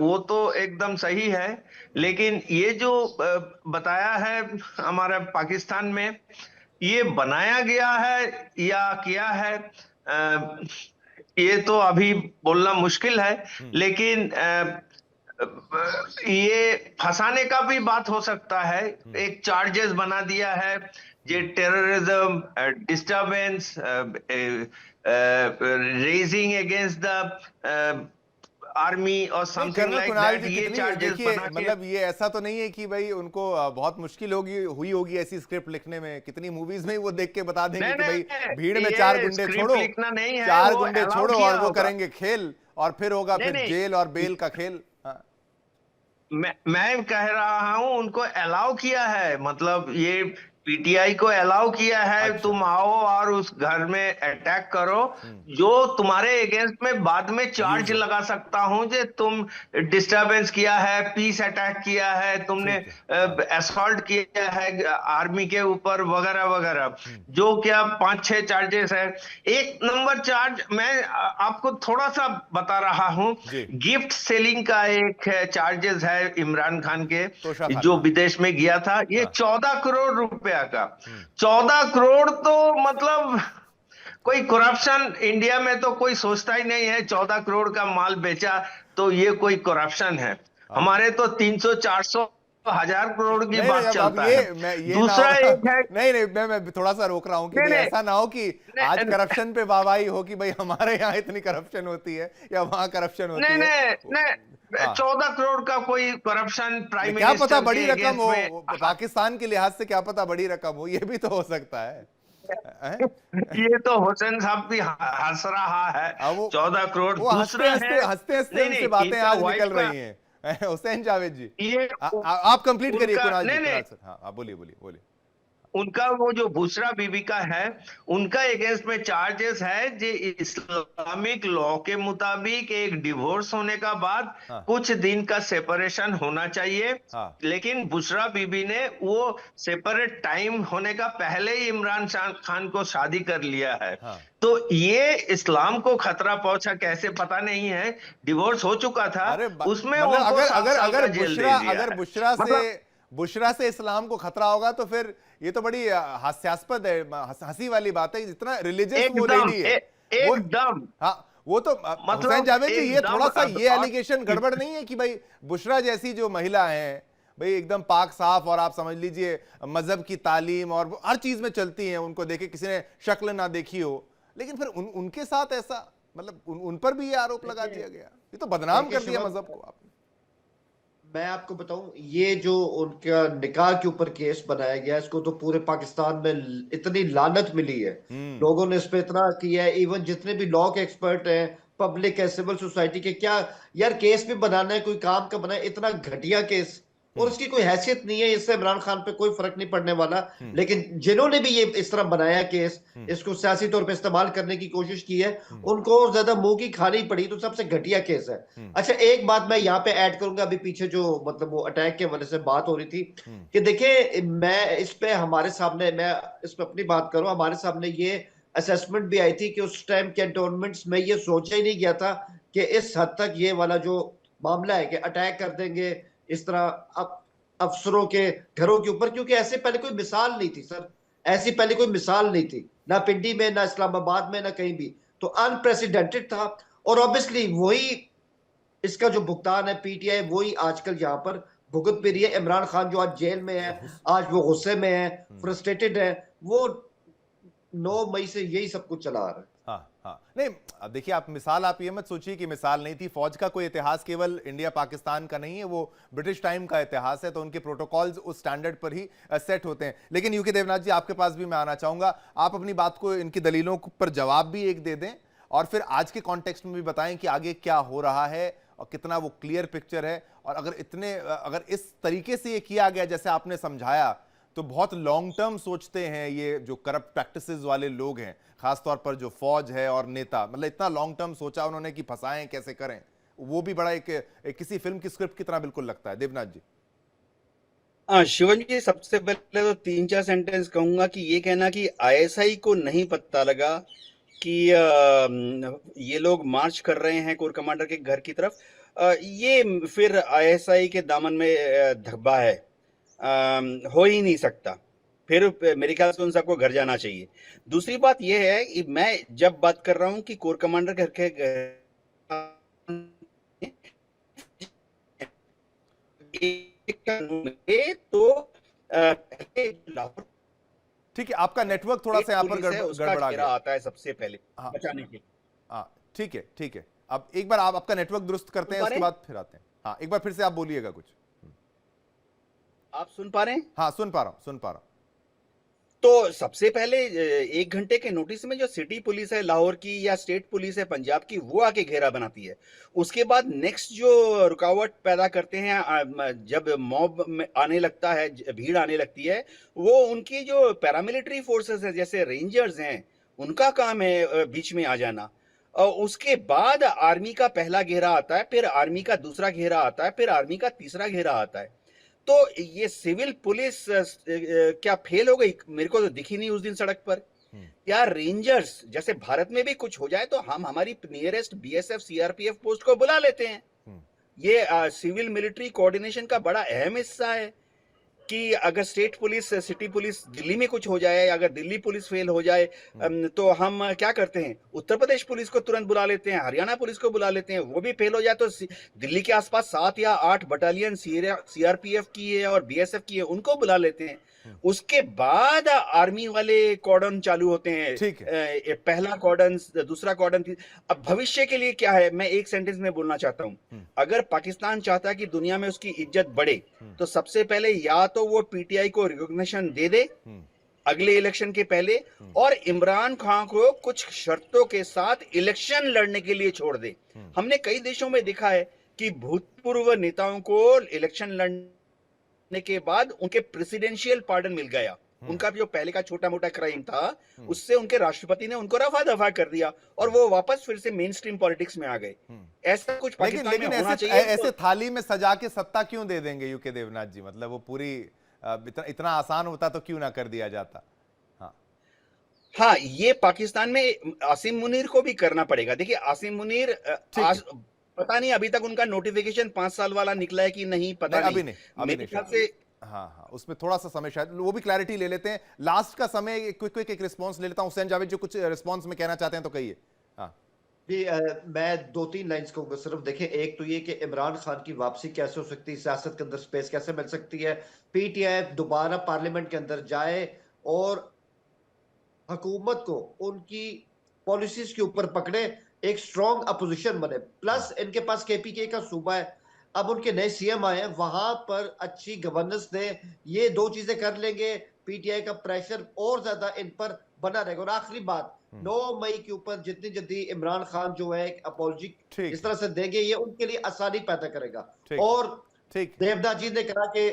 Speaker 6: वो तो एकदम सही है, लेकिन ये जो बताया है हमारा पाकिस्तान में, ये बनाया गया है या किया है, ये तो अभी बोलना मुश्किल है, लेकिन ये फंसाने का भी बात हो सकता है। एक चार्जेस बना दिया है, ये terrorism, disturbance, raising against the army और समथिंग लाइक दैट, ये चार्जेस बना के,
Speaker 1: मतलब ये ऐसा तो नहीं है कि भाई उनको बहुत मुश्किल हुई होगी ऐसी स्क्रिप्ट लिखने में। कितनी मूवीज में ही वो देख के बता देंगे कि भाई भीड़ में 4 गुंडे छोड़ो, 4 गुंडे छोड़ो और वो करेंगे खेल, और फिर होगा फिर जेल और बेल का खेल।
Speaker 6: मैं कह रहा हूं उनको अलाउ किया है, मतलब ये पीटीआई को अलाउ किया है। अच्छा। तुम आओ और उस घर में अटैक करो, जो तुम्हारे अगेंस्ट में बाद में चार्ज लगा सकता हूं जे तुम डिस्टरबेंस किया है, पीस अटैक किया है, तुमने असॉल्ट किया है आर्मी के ऊपर वगैरह वगैरह, जो क्या 5-6 चार्जेस है। एक नंबर चार्ज मैं आपको थोड़ा सा बता रहा हूं, गिफ्ट सेलिंग का एक चार्जेस है इमरान खान के, जो विदेश में गया था, ये 14 करोड़ रुपए का। 14 करोड़ तो मतलब कोई करप्शन इंडिया में तो कोई सोचता ही नहीं है। 14 करोड़ का माल बेचा तो ये कोई करप्शन है। हमारे तो 300-400 1000 करोड़ की बात चलता है। दूसरा एक है,
Speaker 1: नहीं मैं थोड़ा सा रोक रहा हूं कि ऐसा ना हो कि आज करप्शन पे वाहवाही हो कि भाई हमारे यहाँ इतनी करप्शन होती है या वहां करप्शन होती है।
Speaker 6: नहीं 14 करोड़ का कोई करप्शन प्राइम
Speaker 1: मिनिस्टर, क्या पता बड़ी रकम हो, पाकिस्तान के लिहाज से क्या पता बड़ी रकम हो, ये भी तो हो सकता है।
Speaker 6: ये तो हुसैन साहब भी हंस रहा है, 14 करोड़।
Speaker 1: दूसरे हंसते हंसते बातें आज निकल रही हैं। हुसैन जावेद जी, ये आप कंप्लीट करिए कुणाल जी। हाँ बोलिए।
Speaker 6: उनका वो जो बुशरा बीबी का है, उनका अगेंस्ट में चार्जेस है जो इस्लामिक लॉ के मुताबिक एक डिवोर्स होने का बाद कुछ दिन का सेपरेशन होना चाहिए। लेकिन बुशरा बीबी ने वो सेपरेट टाइम होने का पहले ही इमरान खान को शादी कर लिया है। तो ये इस्लाम को खतरा पहुंचा कैसे पता नहीं है, डिवोर्स हो चुका था, उसमें
Speaker 1: अगर बुशरा से इस्लाम को खतरा होगा तो फिर ये तो बड़ी हास्यास्पद है, हंसी वाली बात है, जितना रिलीजियस वो लेडी है
Speaker 6: एकदम।
Speaker 1: हाँ, वो तो हुसैन जावेद जी, ये थोड़ा सा ये एलिगेशन गड़बड़ नहीं है कि भाई बुशरा जैसी जो महिला है भाई एकदम पाक साफ, और आप समझ लीजिए मजहब की तालीम और हर चीज में चलती हैं, उनको देखे किसी ने शक्ल ना देखी हो, लेकिन फिर उनके साथ ऐसा, मतलब उन पर भी ये आरोप लगा दिया गया, ये तो बदनाम कर दिया मजहब को आपने।
Speaker 4: मैं आपको बताऊं, ये जो उनका निकाह के ऊपर केस बनाया गया, इसको तो पूरे पाकिस्तान में इतनी लानत मिली है, लोगों ने इस पे इतना किया है, इवन जितने भी लॉ के एक्सपर्ट हैं, पब्लिक है, सिविल सोसाइटी के, क्या यार केस भी बनाना है, कोई काम का बनाए, इतना घटिया केस, और इसकी कोई हैसियत नहीं है, इससे इमरान खान पे कोई फर्क नहीं पड़ने वाला। लेकिन जिन्होंने भी ये इस तरह बनाया केस, इसको सियासी तौर पे इस्तेमाल करने की कोशिश की है, उनको ज्यादा मुंह की खानी पड़ी, तो सबसे घटिया केस है। अच्छा, एक बात मैं यहाँ पे ऐड करूंगा, अभी पीछे जो मतलब वो अटैक के वजह से बात हो रही थी कि देखिए, मैं इस पे हमारे सामने, मैं इस पे अपनी बात करूं, हमारे सामने ये असेसमेंट भी आई थी कि उस टाइम कैंटोनमेंट्स में ये सोचा ही नहीं गया था कि इस हद तक ये वाला जो मामला है कि अटैक कर देंगे इस तरह अफसरों के घरों के ऊपर, क्योंकि ऐसे पहले कोई मिसाल नहीं थी सर, ऐसी पहले कोई मिसाल नहीं थी, ना पिंडी में, ना इस्लामाबाद में, ना कहीं भी। तो अनप्रेसिडेंटेड था। और ऑब्वियसली वही इसका जो भुगतान है पीटीआई वही आजकल यहाँ पर भुगत भी रही है। इमरान खान जो आज जेल में है, आज वो गुस्से में है, फ्रस्ट्रेटेड है, वो 9 मई से यही सब कुछ चला रहा है।
Speaker 1: हाँ हाँ, नहीं अब देखिए, आप मिसाल, आप ये मत सोचिए कि मिसाल नहीं थी। फौज का कोई इतिहास केवल इंडिया पाकिस्तान का नहीं है, वो ब्रिटिश टाइम का इतिहास है, तो उनके प्रोटोकॉल्स उस स्टैंडर्ड पर ही सेट होते हैं। लेकिन यूके देवनाथ जी, आपके पास भी मैं आना चाहूंगा, आप अपनी बात को, इनकी दलीलों पर जवाब भी एक दे दें और फिर आज के कॉन्टेक्स्ट में भी बताएं कि आगे क्या हो रहा है और कितना वो क्लियर पिक्चर है। और अगर इस तरीके से ये किया गया जैसे आपने समझाया, तो बहुत लॉन्ग टर्म सोचते हैं ये जो करप्ट प्रैक्टिसेस वाले लोग हैं, खासतौर पर जो फौज है और नेता, मतलब इतना लॉन्ग टर्म सोचा उन्होंने कि फंसाएं कैसे करें, वो भी बड़ा एक किसी फिल्म की स्क्रिप्ट की तरह बिल्कुल लगता है। देवनाथ जी।
Speaker 5: शिवन जी, सबसे पहले तो 3-4 सेंटेंस कहूंगा कि ये कहना कि आईएसआई को नहीं पता लगा कि ये लोग मार्च कर रहे हैं कोर कमांडर के घर की तरफ, ये फिर आईएसआई के दामन में धब्बा है, हो ही नहीं सकता। फिर मेरे ख्याल से उन सबको घर जाना चाहिए। दूसरी बात यह है कि मैं जब बात कर रहा हूं कि कोर कमांडर घर के तो
Speaker 1: ठीक है, आपका नेटवर्क थोड़ा सा यहाँ पर गड़बड़ा गया
Speaker 5: आता है सबसे पहले बचाने के लिए।
Speaker 1: हाँ ठीक है, ठीक है। अब एक बार आप आपका नेटवर्क दुरुस्त करते हैं, उसके बाद फिर आते हैं। हाँ, एक बार फिर से आप बोलिएगा कुछ।
Speaker 5: आप सुन पा रहे हैं?
Speaker 1: हाँ, सुन पा रहा हूं।
Speaker 5: तो सबसे पहले 1 घंटे के नोटिस में जो सिटी पुलिस है लाहौर की या स्टेट पुलिस है पंजाब की, वो आके घेरा बनाती है। उसके बाद नेक्स्ट जो रुकावट पैदा करते हैं, जब मॉब में आने लगता है, भीड़ आने लगती है, वो उनकी जो पैरामिलिट्री फोर्सेस है जैसे रेंजर्स हैं, उनका काम है बीच में आ जाना। और उसके बाद आर्मी का पहला घेरा आता है, फिर आर्मी का दूसरा घेरा आता है, फिर आर्मी का तीसरा घेरा आता है। तो ये सिविल पुलिस क्या फेल हो गई? मेरे को तो दिखी नहीं उस दिन सड़क पर। या रेंजर्स, जैसे भारत में भी कुछ हो जाए तो हम हमारी नियरेस्ट बीएसएफ सीआरपीएफ पोस्ट को बुला लेते हैं। ये सिविल मिलिट्री कोऑर्डिनेशन का बड़ा अहम हिस्सा है कि अगर state police, city police, Delhi में कुछ हो जाए, अगर दिल्ली पुलिस फेल हो जाए, तो हम क्या करते हैं, उत्तर प्रदेश पुलिस को तुरंत बुला लेते हैं, हरियाणा पुलिस को बुला लेते हैं। वो भी फेल हो जाए तो दिल्ली के आसपास 7 या 8 बटालियन सीआरपीएफ की है और बीएसएफ की है, उनको बुला लेते हैं। उसके बाद आर्मी वाले कॉर्डन चालू होते हैं।
Speaker 1: ठीक है।
Speaker 5: पहला कॉर्डन, दूसरा कॉर्डन। अब भविष्य के लिए क्या है, मैं एक सेंटेंस में बोलना चाहता हूं। अगर पाकिस्तान चाहता है कि दुनिया में उसकी इज्जत बढ़े, तो सबसे पहले या तो वो पीटीआई को रिकॉग्निशन दे दे अगले इलेक्शन के पहले, और इमरान खान को कुछ शर्तों के साथ इलेक्शन लड़ने के लिए छोड़ दे। हमने कई देशों में देखा है कि भूतपूर्व नेताओं को इलेक्शन लड़ने के बाद उनके प्रेसिडेंशियल पार्डन मिल गया। उनका जो पहले का छोटा मोटा क्राइम था, उससे उनके राष्ट्रपति ने उनको रफा दफा कर दिया और वो वापस फिर से मेन स्ट्रीम पॉलिटिक्स में आ गए। ऐसा कुछ पाकिस्तान में होना चाहिए।
Speaker 1: ऐसे थाली में सजा के सत्ता क्यों दे देंगे यूके देवनाथ जी? मतलब वो पूरी इतना आसान होता तो क्यों ना कर दिया जाता?
Speaker 5: हाँ, ये पाकिस्तान में आसिम मुनीर को भी करना पड़ेगा। देखिए, आसिम मुनीर पता नहीं अभी तक उनका नोटिफिकेशन 5 साल वाला निकला है कि नहीं, पता नहीं।
Speaker 1: अभी नहीं से हाँ, उसमें थोड़ा सा समय, शायद वो भी क्लैरिटी ले लेते हैं। लास्ट का समय क्विक एक रिस्पांस ले लेता हूं। हुसैन जावेद जो कुछ रिस्पांस में कहना चाहते हैं तो कहिए। हाँ
Speaker 4: जी, मैं 2-3 लाइंस कहूंगा सिर्फ। देखिए, एक तो ये कि इमरान खान की वापसी कैसे हो सकती है, सियासत के अंदर स्पेस कैसे मिल सकती है, पीटीआई दोबारा पार्लियामेंट के अंदर जाए और हुकूमत को उनकी पॉलिसीज के ऊपर पकड़े, एक स्ट्रॉन्ग अपोजिशन बने। प्लस इनके पास केपीके का सूबा है, अब उनके नए सीएम आए हैं, वहां पर अच्छी गवर्नेंस दे। ये 2 चीजें कर लेंगे, पीटीआई का प्रेशर और ज्यादा इन पर बना रहेगा। और आखिरी बात, 9 मई के ऊपर जितनी जल्दी इमरान खान जो है एक अपॉलजी इस तरह से देंगे, ये उनके लिए आसानी पैदा करेगा। और देवदास जी ने कहा कि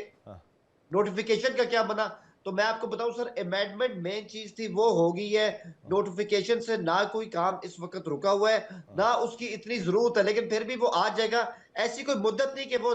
Speaker 4: नोटिफिकेशन का क्या बना, तो मैं आपको बताऊं सर, अमेंडमेंट मेन चीज थी, वो हो गई है। नोटिफिकेशन से ना कोई काम इस वक्त रुका हुआ है, ना उसकी इतनी जरूरत है, लेकिन फिर भी वो आ जाएगा। ऐसी कोई मुद्दत नहीं कि वो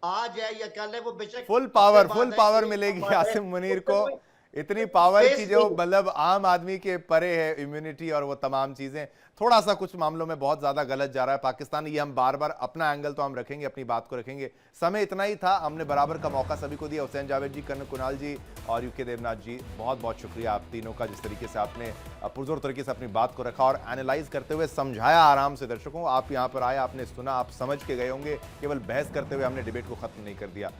Speaker 4: आ जाए या कल है, वो बेशक
Speaker 1: फुल पावर मिलेगी आसिम मुनीर को। इतनी पावर की
Speaker 4: Face
Speaker 1: जो
Speaker 4: नहीं।
Speaker 1: मतलब आम आदमी के परे है इम्यूनिटी और वो तमाम चीजें, थोड़ा सा कुछ मामलों में बहुत ज्यादा गलत जा रहा है पाकिस्तान। ये हम बार बार अपना एंगल तो हम रखेंगे, अपनी बात को रखेंगे। समय इतना ही था, हमने बराबर का मौका सभी को दिया। हुसैन जावेद जी, कर्नल कुणाल जी और यूके देवनाथ जी, बहुत बहुत शुक्रिया आप तीनों का, जिस तरीके से आपने पुरजोर तरीके से अपनी बात को रखा और एनालाइज करते हुए समझाया आराम से दर्शकों। आप यहाँ पर आए, आपने सुना, आप समझ के गए होंगे, केवल बहस करते हुए हमने डिबेट को खत्म नहीं कर दिया।